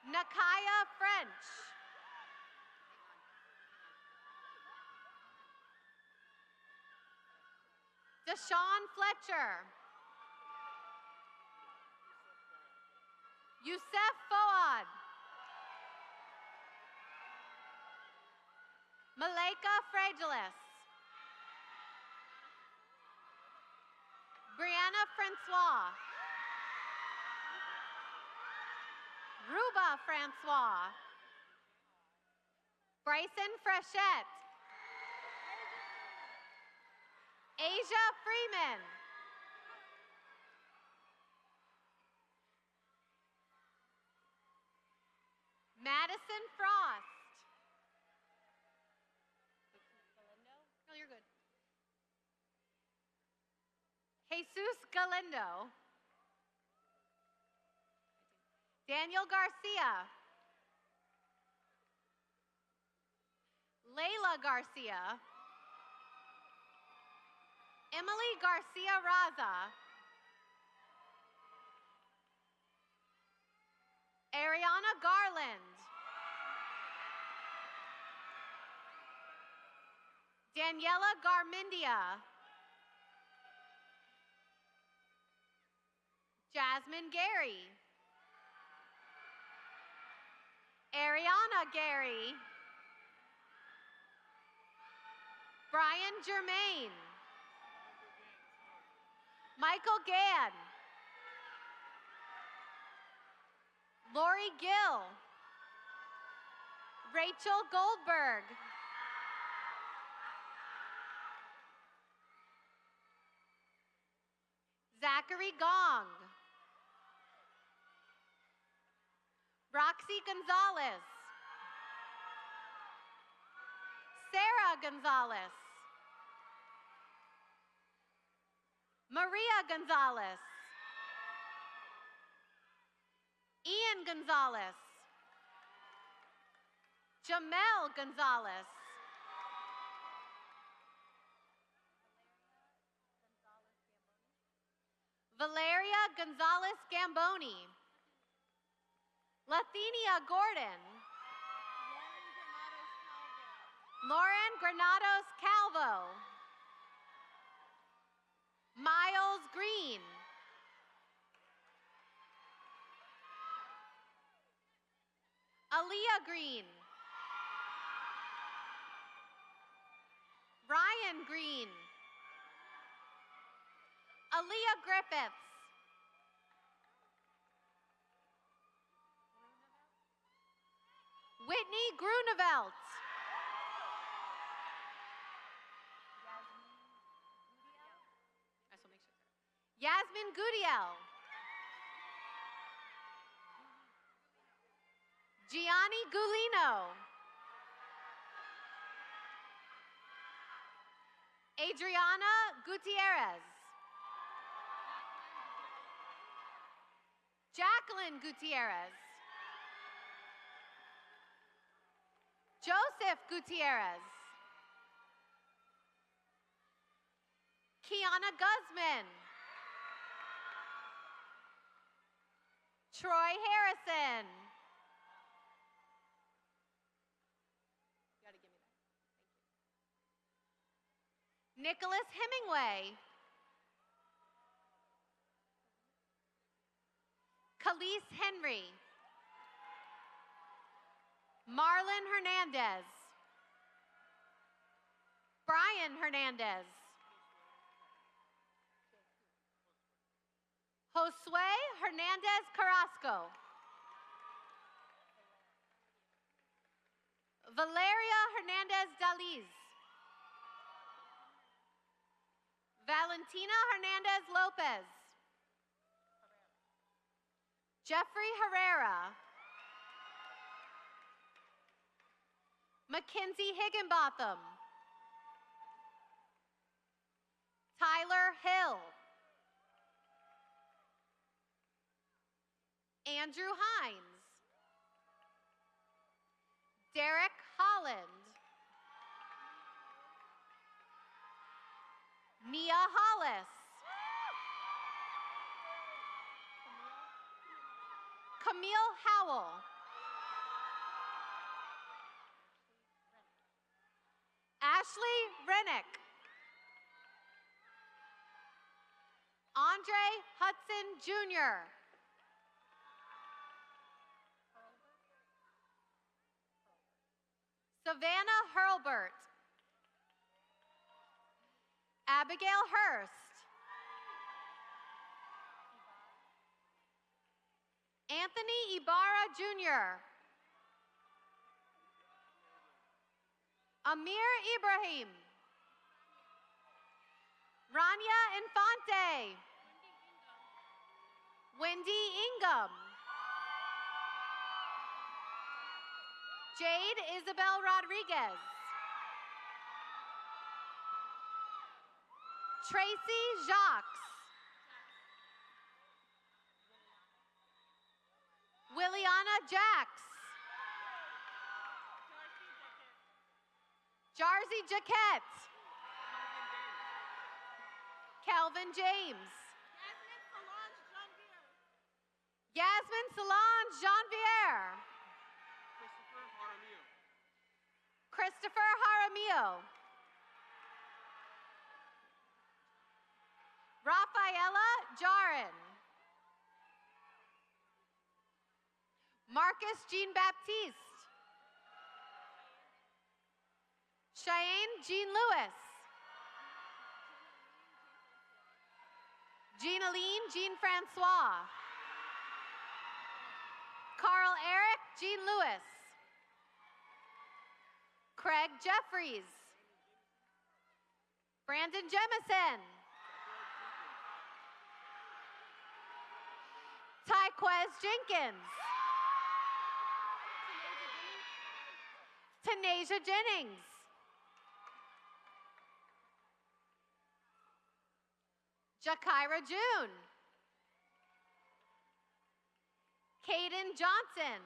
Nakaya French. Deshaun Fletcher. Youssef Fouad. Malika Fragilis. Brianna Francois. Ruba Francois. Bryson Frechette. Asia Freeman. Madison Frost. No, you're good. Jesus Galindo. Daniel Garcia. Layla Garcia. Emily Garcia Raza. Ariana Garland. Daniela Garmendia. Jasmine Gary. Ariana Gary. Brian Germain. Michael Gann. Lori Gill. Rachel Goldberg. Zachary Gong. Roxy Gonzalez. Sarah Gonzalez. Maria Gonzalez. Ian Gonzalez. Jamel Gonzalez. Valeria Gonzalez Gamboni. Lathenia Gordon. Lauren Granados Calvo. Miles Green. Aaliyah Green. Ryan Green. Aaliyah Griffiths. Whitney Grunewelt. Yasmin Gudiel. Gianni Gulino. Adriana Gutierrez. Jacqueline Gutierrez. Joseph Gutierrez. Kiana Guzman. Troy Harrison. You gotta give me that. Thank you. Nicholas Hemingway. Khalees Henry. Marlon Hernandez. Brian Hernandez. Josue Hernandez Carrasco. Valeria Hernandez Daliz. Valentina Hernandez Lopez. Jeffrey Herrera. Mackenzie Higginbotham. Tyler Hill. Andrew Hines. Derek Holland. Nia Hollis. Camille Howell. Ashley Rennick. Andre Hudson Jr. Savannah Hurlbert. Abigail Hurst. Anthony Ibarra Jr. Amir Ibrahim. Rania Infante. Wendy Ingham. Jade Isabel Rodriguez. Tracy Jacques. Williana Jax. Jarzy Jaquette. Calvin James. Yasmin Solange Janvier. Christopher Jaramillo. Rafaela Jarin. Marcus Jean-Baptiste. Cheyenne Jean-Lewis. Jean-Aline Jean-Francois. Carl Eric Jean-Lewis. Craig Jeffries. Brandon Jemison. Tyquez Jenkins. Tanasia Jennings. Jakira June. Caden Johnson.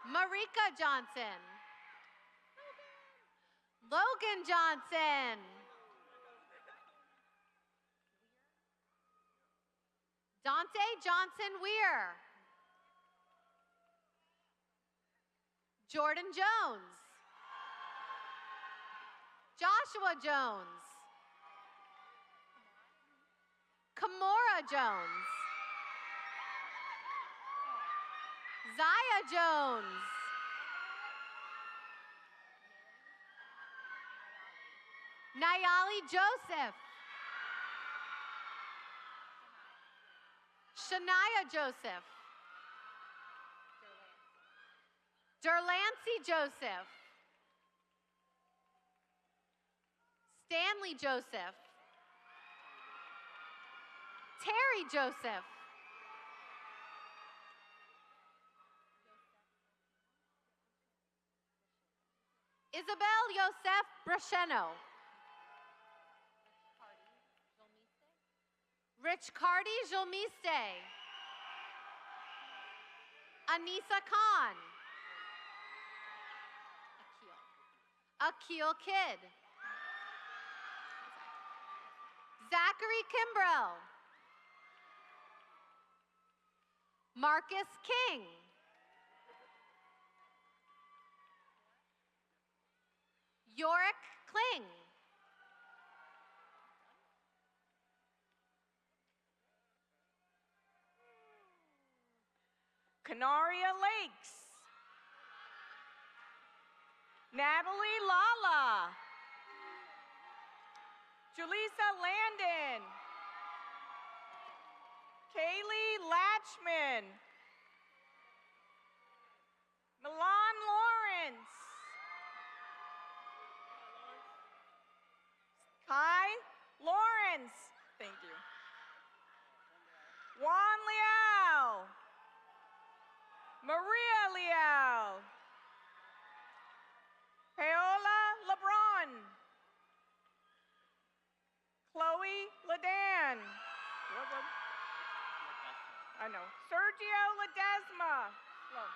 Marika Johnson. Logan Johnson. Dante Johnson Weir. Jordan Jones. Joshua Jones. Kamora Jones. Zaya Jones. Nayali Joseph. Shania Joseph. Derlancy Joseph. Stanley Joseph. Terry Joseph. Isabel Yosef Brasheno. Rich Cardi Jolmiste. Anissa Khan. Akil Kidd. Zachary Kimbrell. Marcus King. Yorick Kling. Canaria Lakes. Natalie Lala. Julissa Landon. Kaylee Latchman. Milan Lawrence. Kai Lawrence. Thank you. Juan Liao. Maria Liao. Paola LeBron. Chloe Ledan. I know. Sergio Ledesma. Slow.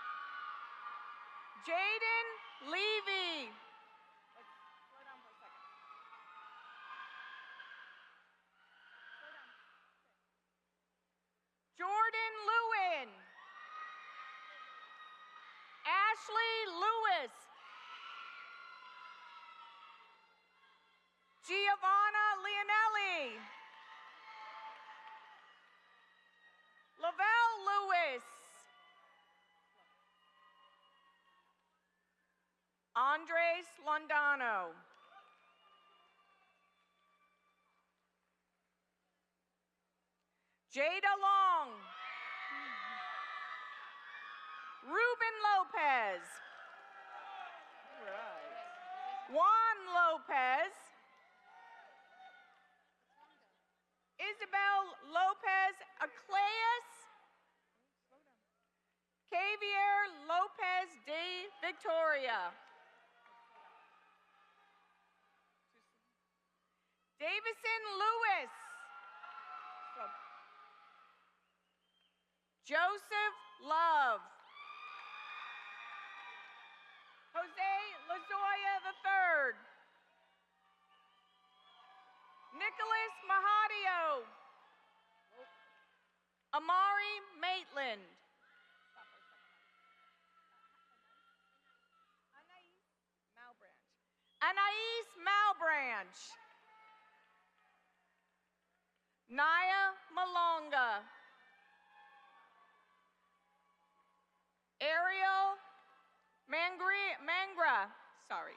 Jaden Levy. Slow down for a second. Slow down. Jordan Lewin. Ashley Lewis. Giovanna Leonelli. Lavelle Lewis. Andres Londano. Jada Long. Ruben Lopez. Right. Juan Lopez. Isabel Lopez Acleas. Javier Lopez de Victoria. Davison Lewis. Joseph Love. Jose Lazoya III. Nicholas Mahadio. Amari Maitland. Anais Malbranch. Naya Malonga. Ariel Mangra. Sorry.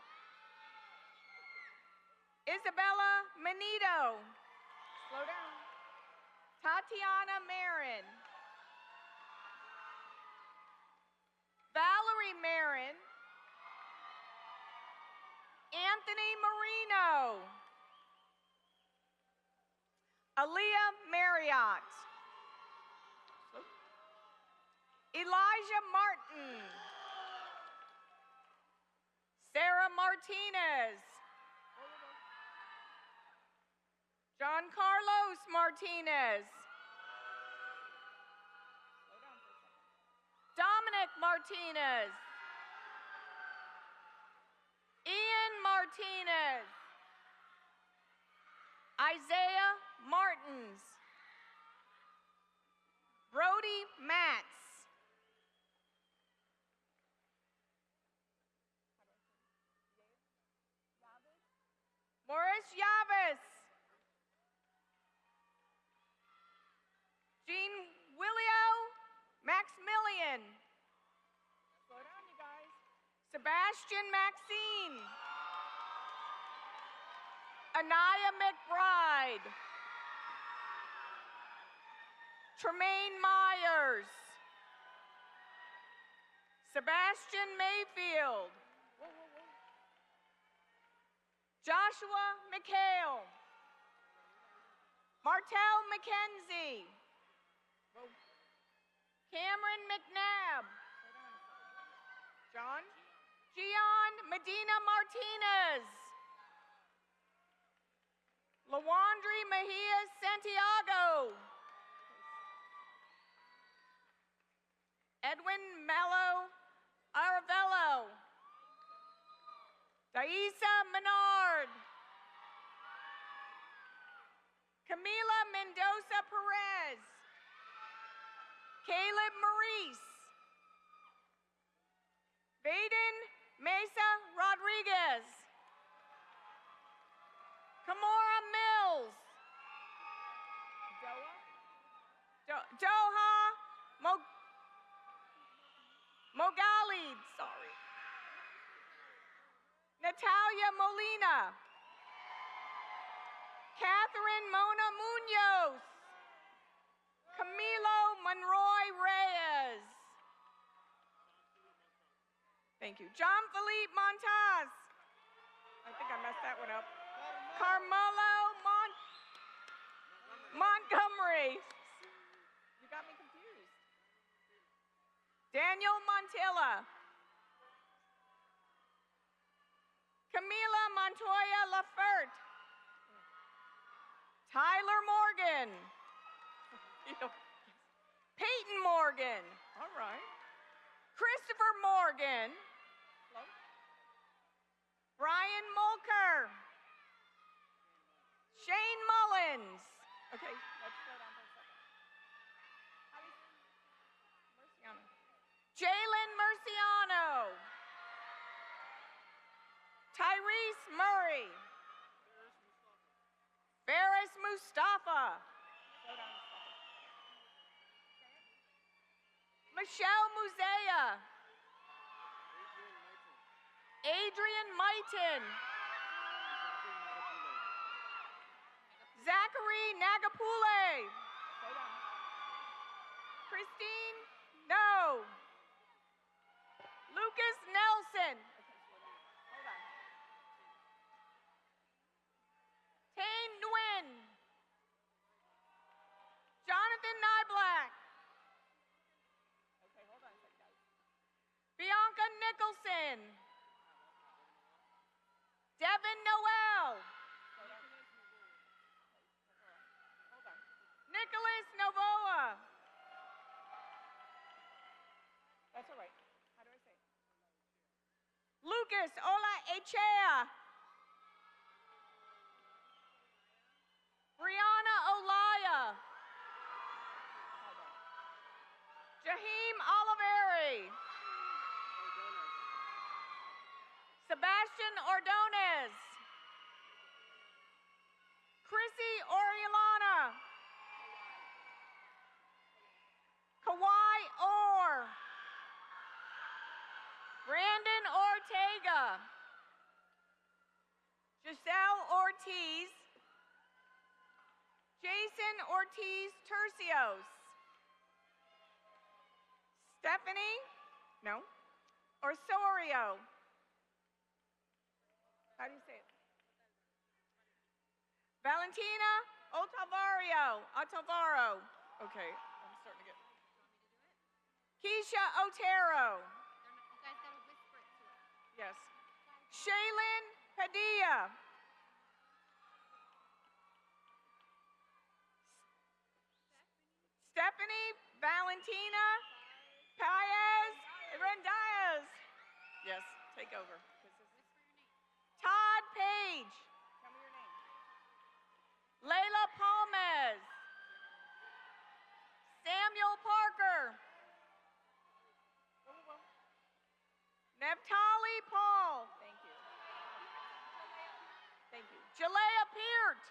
Isabella Manito. Slow down. Tatiana Marin. Valerie Marin. Anthony Marino. Aaliyah Marriott. Elijah Martin. Sarah Martinez. John Carlos Martinez. Dominic Martinez. Ian Martinez. Isaiah Martins. Brody Matz. Morris Yavis. Jean Willio Maximilian. Slow down, you guys. Sebastian Maxine. Anaya McBride. Tremaine Myers. Sebastian Mayfield. Joshua McHale. Martell McKenzie. Cameron McNabb. John? Gian Medina Martinez. Lawandry Mejia Santiago. Edwin Mello Aravello. Daisa Menard. Camila Mendoza Perez. Caleb Maurice. Vaden Mesa Rodriguez. Kamora Mills. Doha Molina. Catherine Mona Munoz. Camilo Monroy Reyes. Thank you. John Philippe Montaz. I think I messed that one up. Carmelo Montgomery. You got me confused. Daniel Montilla. Camila Montoya Laferte. Tyler Morgan. Peyton Morgan. All right. Christopher Morgan. Brian Mulker. Shane Mullins. Okay, let's slow down for a second. Merciano. Jalen Merciano. Tyrese Murray. Ferris Mustafa. Slow down a second. Michelle Muzea. Adrian Maitin. Zachary Nagapule. Christine No. Lucas Nelson. Hold on. Tane Nguyen. Jonathan Nyblack. Okay, hold on a second, guys. Bianca Nicholson. Devin Noel. Nicholas Novoa. That's all right. How do I say it? Lucas Ola Echea. Brianna Olaya. Jaheim Oliveri. Sebastian Ordonez. Chrissy Oriolana. Kawhi Orr. Brandon Ortega. Giselle Ortiz. Jason Ortiz Tercios. Stephanie, no, Osorio. How do you say it? Valentina Otavaro. Okay, I'm starting to get. Keisha Otero. You guys gotta whisper it to her. Yes. Shaylin Padilla. Stephanie Valentina Paez Rendias. Yes, take over. Todd Page. Tell me your name. Layla Palmez. Samuel Parker. Naphtali Paul. Thank you. Thank you. Jalea Peart.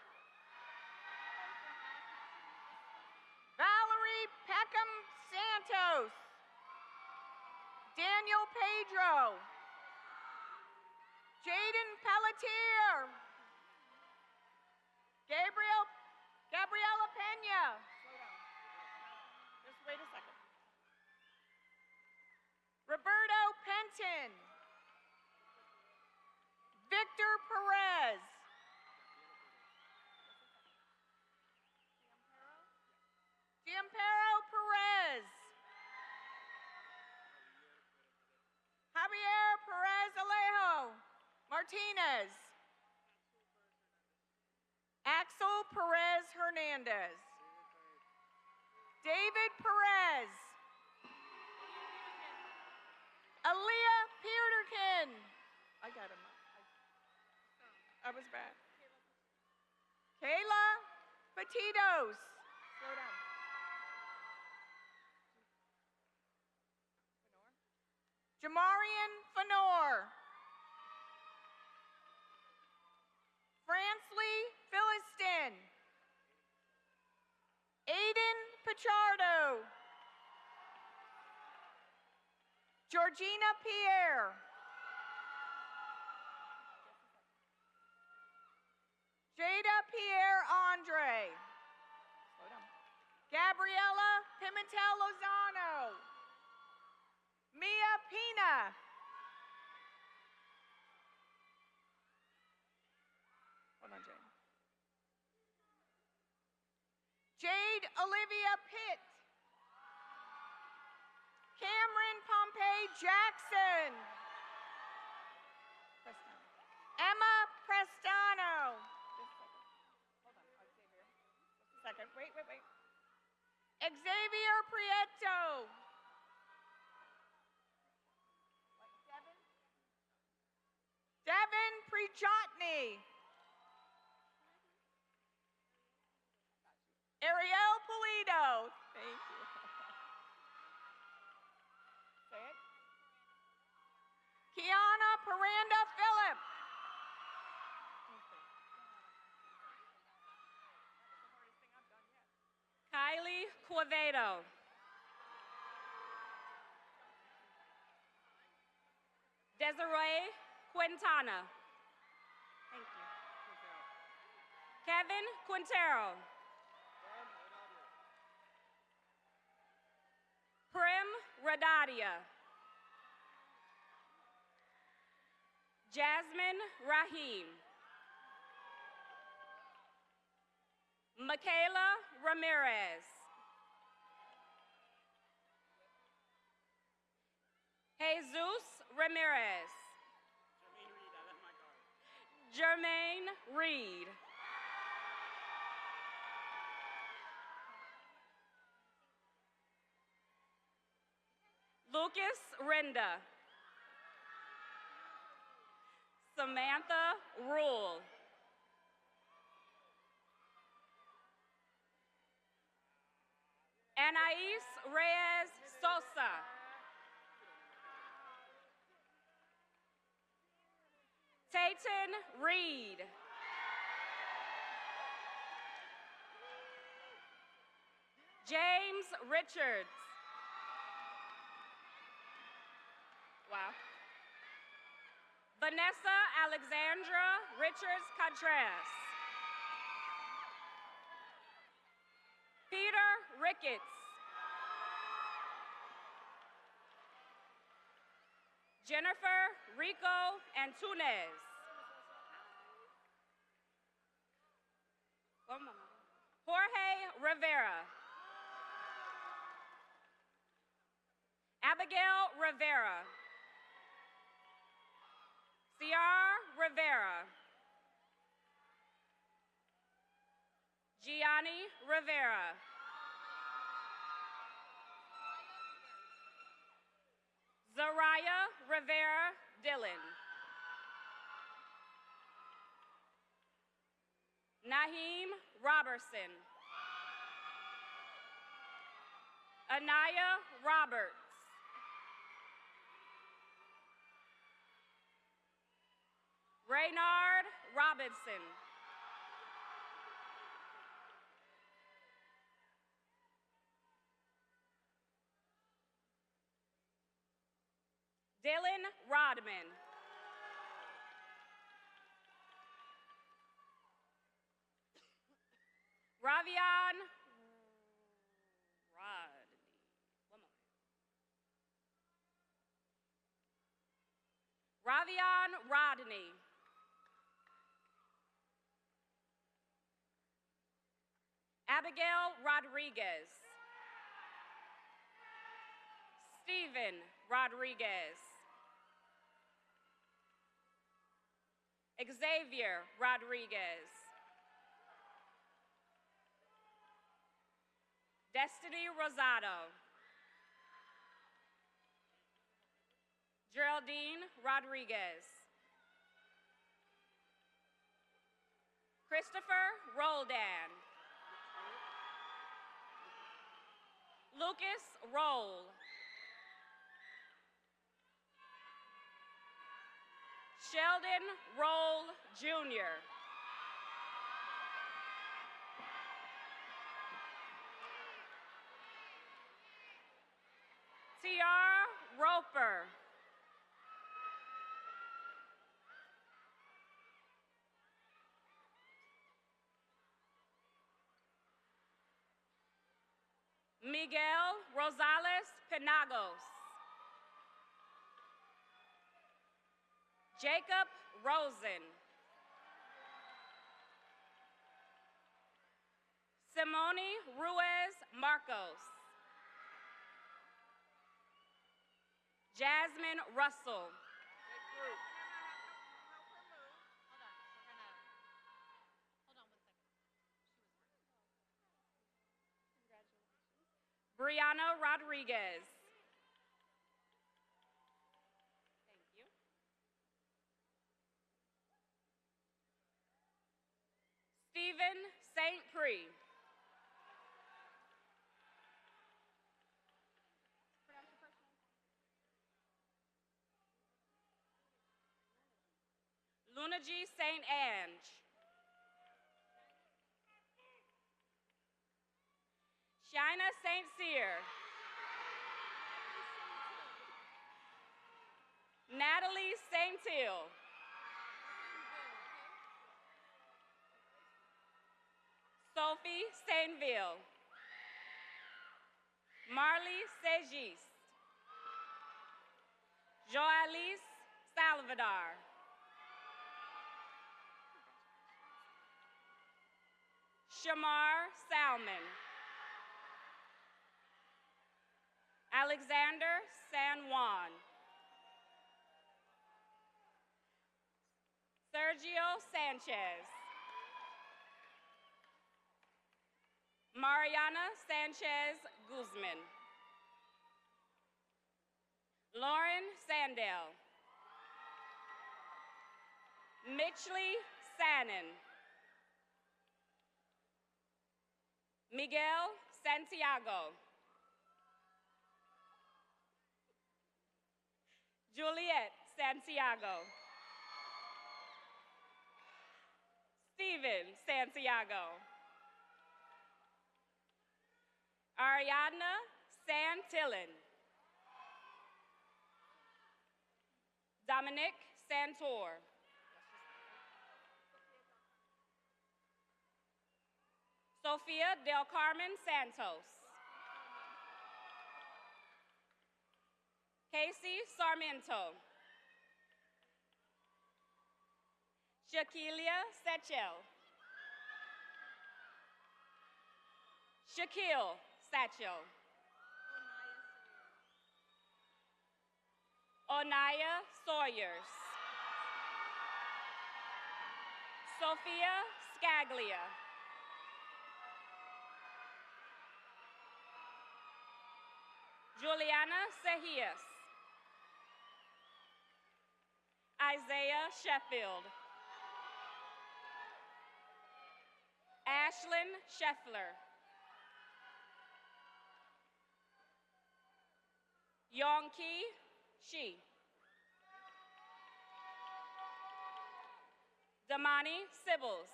Valerie Peckham Santos. Daniel Pedro. Jaden Pelletier. Gabriela Pena. Slow down. Just wait a second. Roberto Penton. Victor Perez. Giampero Perez. Javier Perez Alejo Martinez. Axel Perez Hernandez. David Perez. Aaliyah Peterkin. I got him. I was bad. Kayla Petitos. Slow down. Jamarian Fenor. Fransley Philistin. Aiden Pichardo. Georgina Pierre. Gabriella Pimentel Lozano. Mia Pina. Hold on, Jade. Jade Olivia Pitt. Cameron Pompey Jackson. Emma Prestano. Hold on, Xavier. Just a second. Wait. Xavier Prieto. Devin Prichotny. Ariel Pulido. Thank you. Say it. Kiana Paranda Phillip. Kylie Quevedo. Desiree Quintana. Thank you. Kevin Quintero. Prim Radadia. Jasmine Rahim. Michaela Ramirez. Jesus Ramirez. Jermaine Reed. Lucas Renda. Samantha Rule. Anais Reyes Sosa. Tayton Reed. James Richards. Wow. Vanessa Alexandra Richards Contreras. Peter Ricketts. Jennifer Rico Antunes. One moment. Jorge Rivera. Abigail Rivera. Ciara Rivera. Gianni Rivera. Zariah Rivera Dillon. Naheem Robertson. Anaya Roberts. Raynard Robinson. Dylan Rodman. Ravion Rodney. One moment. Ravion Rodney. Abigail Rodriguez. Stephen Rodriguez. Xavier Rodriguez. Destiny Rosado. Geraldine Rodriguez. Christopher Roldan. Lucas Roll. Sheldon Roll Jr. Tiara Roper. Miguel Rosales Penagos. Jacob Rosen. Simone Ruiz Marcos. Jasmine Russell. Brianna Rodriguez. Thank you. Stephen St. Prix. Luna G. St. Ange. Shina St. Cyr. Natalie St. Hill. Sophie Saintville. Marley Segis. Joalice Salvador. Shamar Salmon. Alexander San Juan. Sergio Sanchez. Mariana Sanchez Guzman. Lauren Sandell. Mitchley Sannon. Miguel Santiago. Juliet Santiago. Steven Santiago. Ariadna Santillan. Dominic Santor. Sofia Del Carmen Santos. Casey Sarmiento. Shaquilia Sechel. Shaquille Satchel. Onaya Sawyers. Sophia Scaglia. Juliana Sejias. Isaiah Sheffield. Ashlyn Scheffler. Yongki Shi. Damani Sibbles.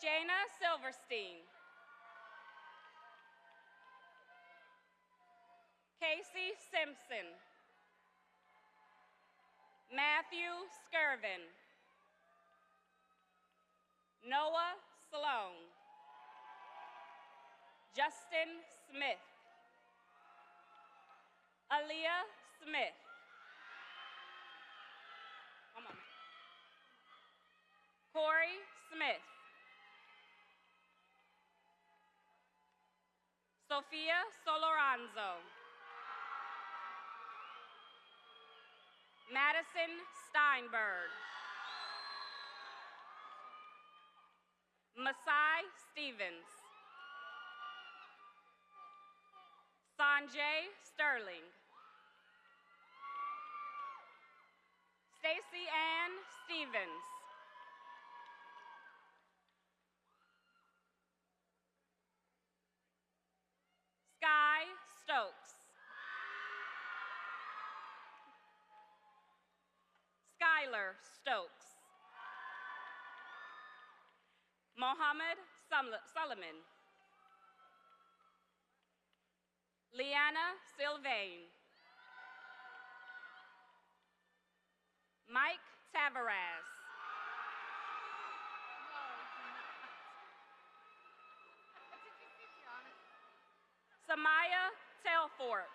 Shayna Silverstein. Casey Simpson. Matthew Skirvin. Noah Sloan. Justin Smith. Aaliyah Smith. One moment. Corey Smith. Sophia Soloranzo. Madison Steinberg. Masai Stevens. Sanjay Sterling. Stacy Ann Stevens. Sky Stokes. Skylar Stokes. Mohammed Solomon. Leanna Sylvain. Mike Tavares. Samaya Telfort.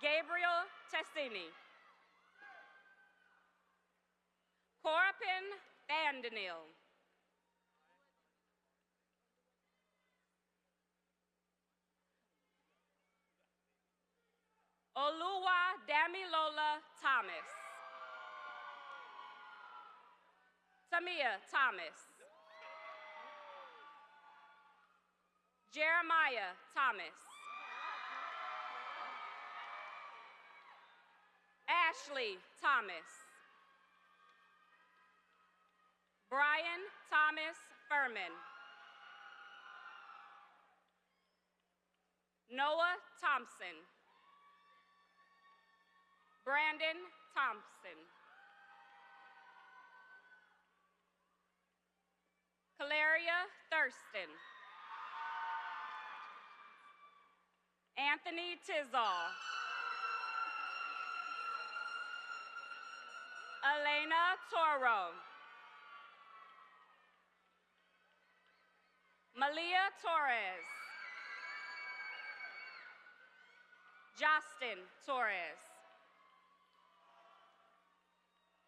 Gabriel Tessini. Corapin Vandenil. Oluwa Damilola Thomas. Tamia Thomas. Jeremiah Thomas. Ashley Thomas. Brian Thomas Furman. Noah Thompson. Brandon Thompson. Calaria Thurston. Anthony Tizal. Elena Toro. Malia Torres. Justin Torres.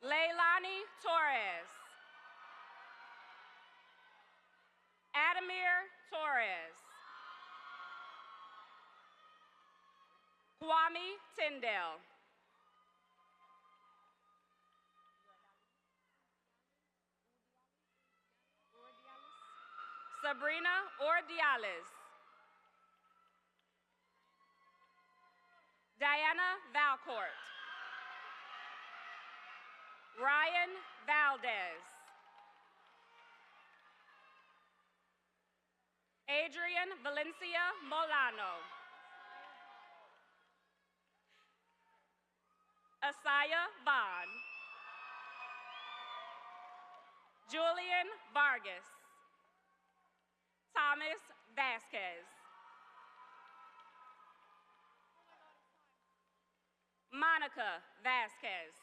Leilani Torres. Adamir Torres. Kwame Tyndale. Sabrina Ordiales. Diana Valcourt. Ryan Valdez. Adrian Valencia Molano. Asaya Vaughn. Julian Vargas. Thomas Vasquez. Monica Vasquez.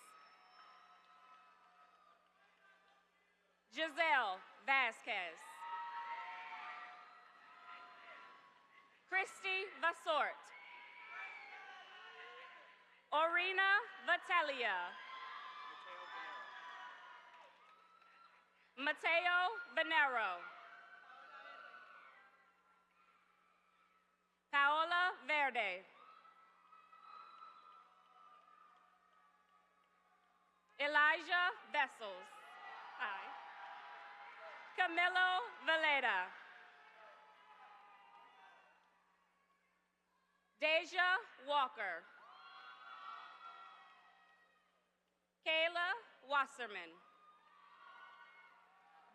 Giselle Vasquez. Christy Vasort. Orina Vatellia. Mateo Venero. Paola Verde. Elijah Vessels. Hi. Camilo Valeda. Deja Walker. Kayla Wasserman.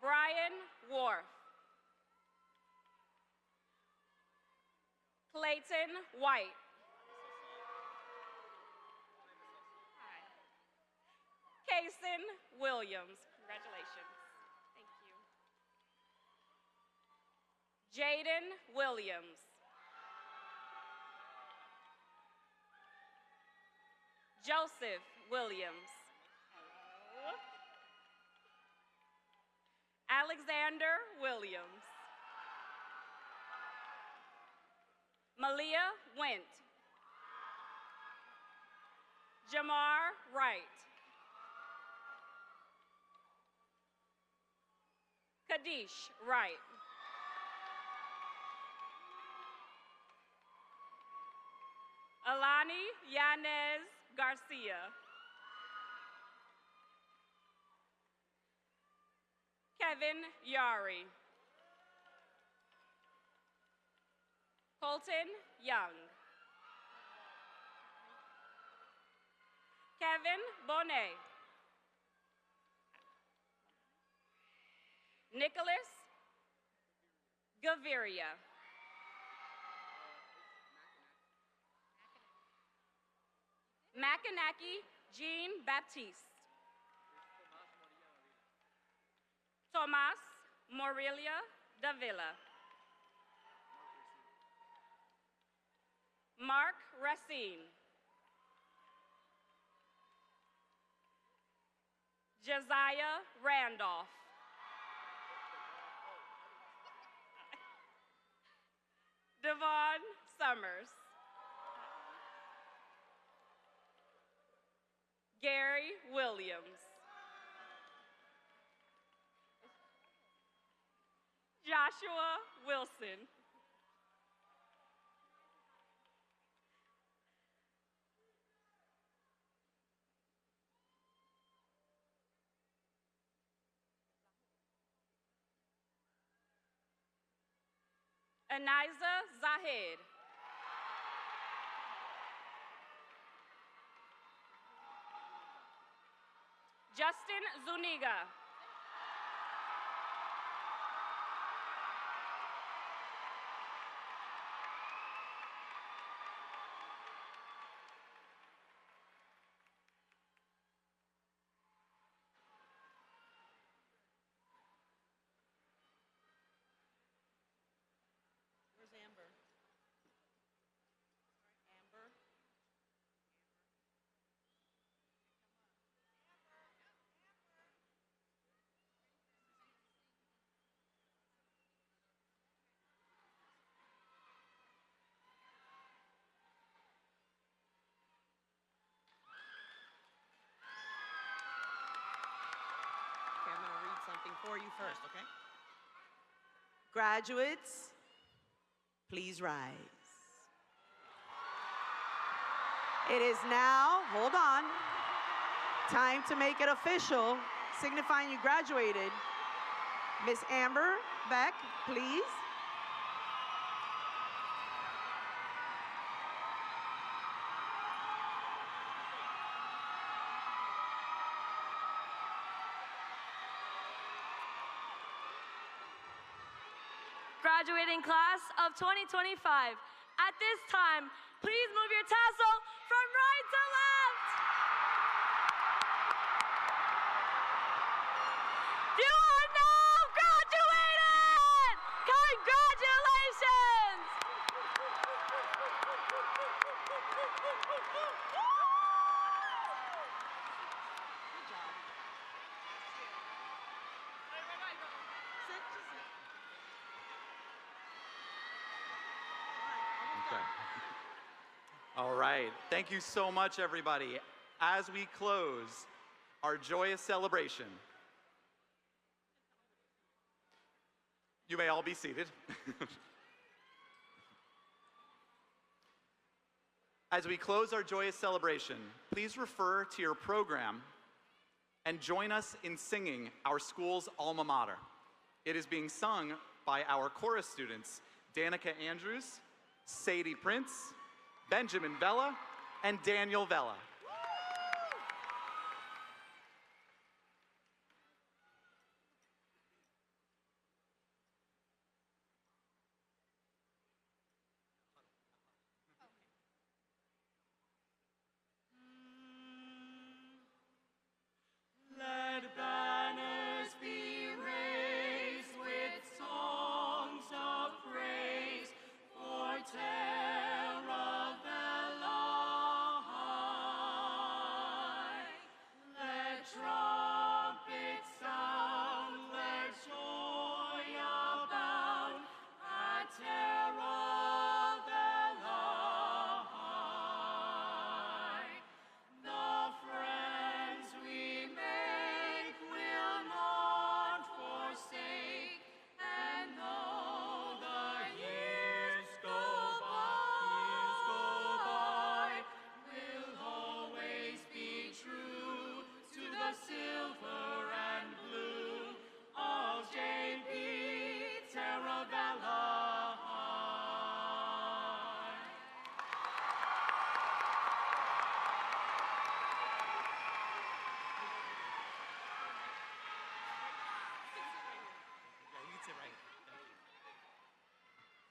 Brian Wharf. Clayton White. Kaysen Williams. Congratulations. Thank you. Jaden Williams. Joseph Williams. Hello. Alexander Williams. Malia Went. Jamar Wright. Kadish Wright. Alani Yanez Garcia. Kevin Yari. Colton Young. Kevin Bonet. Nicholas Gaviria. Makanaki Jean Baptiste. Tomas Morelia Davila. Mark Racine. Josiah Randolph. Devon Summers. Gary Williams. Joshua Wilson. Aniza Zahid. Justin Zuniga. Where's Amber? Amber? Okay, I'm going to read something for you first, okay? Graduates, please rise. It is now, hold on, time to make it official, signifying you graduated. Miss Amber Beck, please. Graduating class of 2025. At this time, please move your tassel from right to left. You are now graduated! Congratulations! Okay. All right. Thank you so much, everybody. As we close our joyous celebration, you may all be seated. As we close our joyous celebration, please refer to your program and join us in singing our school's alma mater. It is being sung by our chorus students, Danica Andrews, Sadie Prince, Benjamin Vella, and Daniel Vella. Let banners be raised with songs of praise for Taravella High. Let trumpets sound, let joy abound at Taravella High. The friends we make will not forsake, and though the years go by, we'll always be true to the silver and blue of J.P. Taravella High.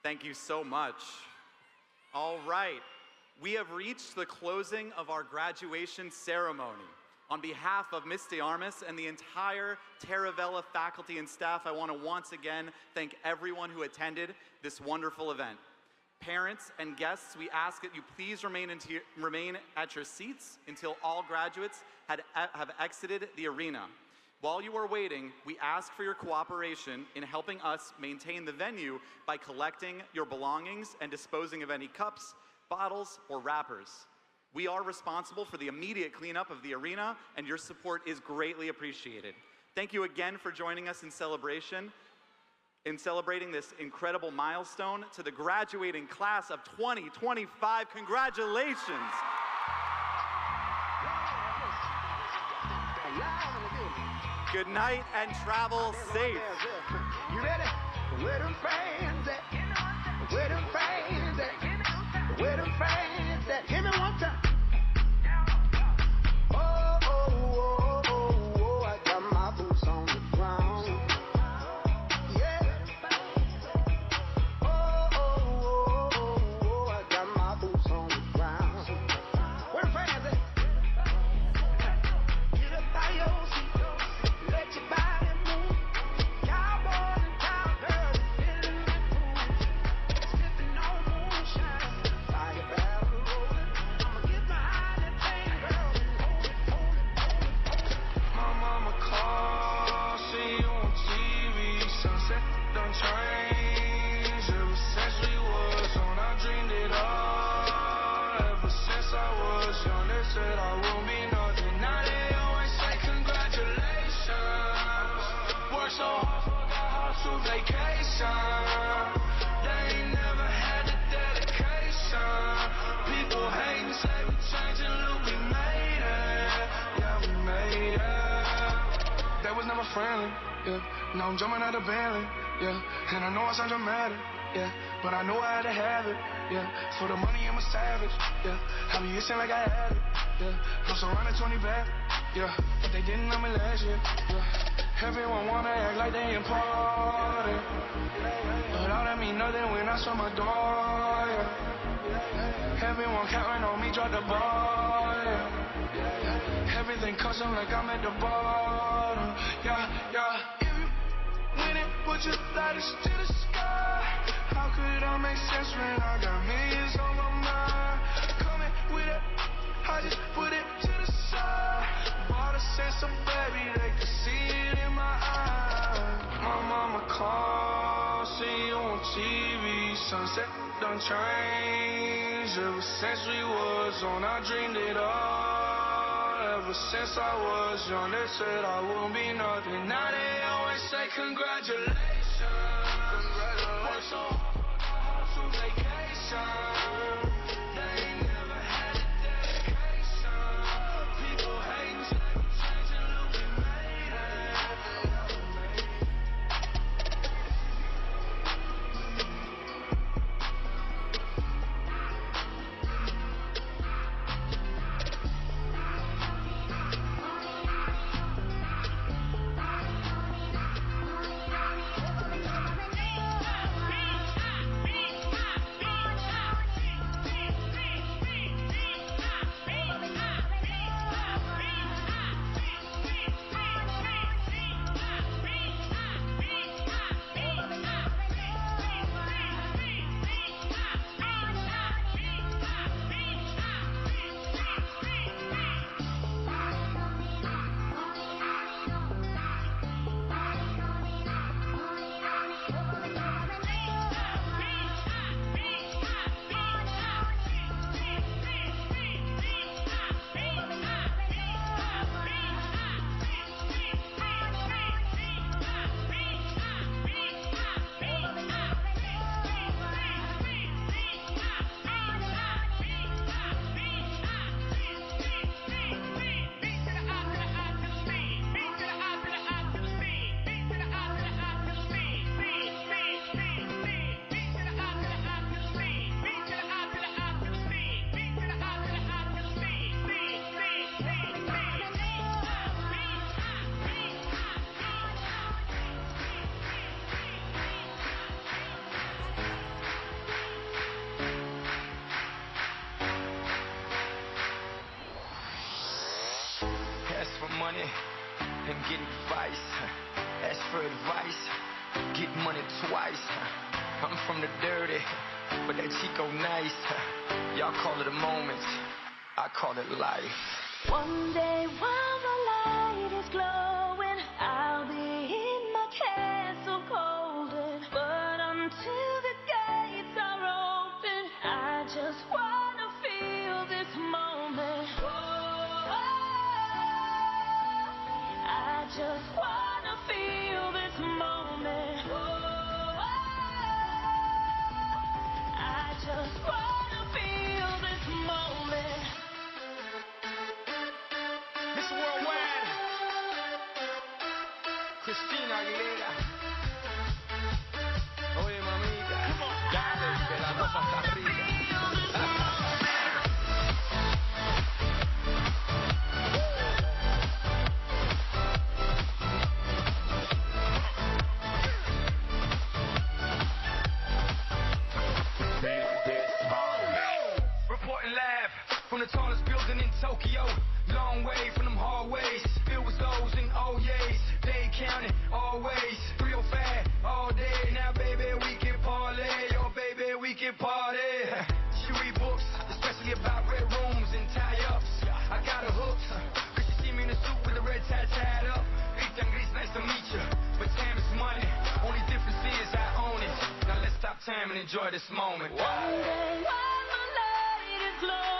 Thank you so much. All right, we have reached the closing of our graduation ceremony. On behalf of Ms. DeArmas and the entire Taravella faculty and staff, I want to once again thank everyone who attended this wonderful event. Parents and guests, we ask that you please remain at your seats until all graduates have exited the arena. While you are waiting, we ask for your cooperation in helping us maintain the venue by collecting your belongings and disposing of any cups, bottles, or wrappers. We are responsible for the immediate cleanup of the arena, and your support is greatly appreciated. Thank you again for joining us in celebrating this incredible milestone. To the graduating class of 2025, congratulations. Good night and travel safe. You ready? Where them fans at? Where them fans at? Where them fans at? Give me one time. Oh, oh, oh, oh, oh, I got my boots on the ground. Yeah. Oh, oh, oh, oh, oh, I got my boots on the ground. Where them fans at? Get up by your seat. Let your body move. Cowboys and cowgirls feeling the groove. Sipping on moonshine, fire barrel rolling. I'ma get behind that thing, girl, and hold it, hold it, hold it, hold it. My mama called, see you on TV. Sunset done changed. Ever since we was on, I dreamed it all. Ever since I was young, they said I won't be nothing. Now they always say congratulations. Work so hard, forgot how to vacation. They ain't never had the dedication. People hating, say we changing, look, we made it. Yeah, we made it. That was never friendly, yeah. Now I'm jumping out of Bentley, yeah. And I know I sound dramatic, yeah. But I know I had to have it, yeah. For the money, I'm a savage, yeah. I be itching like I had it, yeah. I'm surrounded 20 back, yeah. But they didn't know me last year, yeah. Everyone wanna act like they important, but all that mean nothing when I saw my door, yeah. Everyone counting on me, drop the ball, yeah. Everything custom like I'm at the bottom, yeah, yeah. If you win it, put your lighters to the sky. How could I make sense when I got millions on my mind? Coming with it, I just put it to the side. Bought a sense of baby, they could see it in my eyes. My mama called, see you on TV. Sunset done changed. Ever since we was on, I dreamed it all. Ever since I was young, they said I won't be nothing. Now they always say congratulations. Work so hard to vacation. They ain't never had a dedication. People hating, say we changing, look, we made money and get advice. Ask for advice, get money twice. I'm from the dirty, but that Chico nice. Y'all call it a moment, I call it life. One day while the light is glowing, that. Christina Aguilera. Oye, mamita, dale, que la cosa está rica. Reporting live from the tallest building in Tokyo. Long way from them hallways, filled with O's and O's. They counting always, 305 all day. Now, baby, we can parlay. Oh, baby, we can party. She read books, especially about red rooms and tie-ups. I got her hooked, cause she see me in a suit with a red tie tied up. Rita and Gris, nice to meet you. But time is money, only difference is I own it. Now let's stop time and enjoy this moment. One day when the light is low.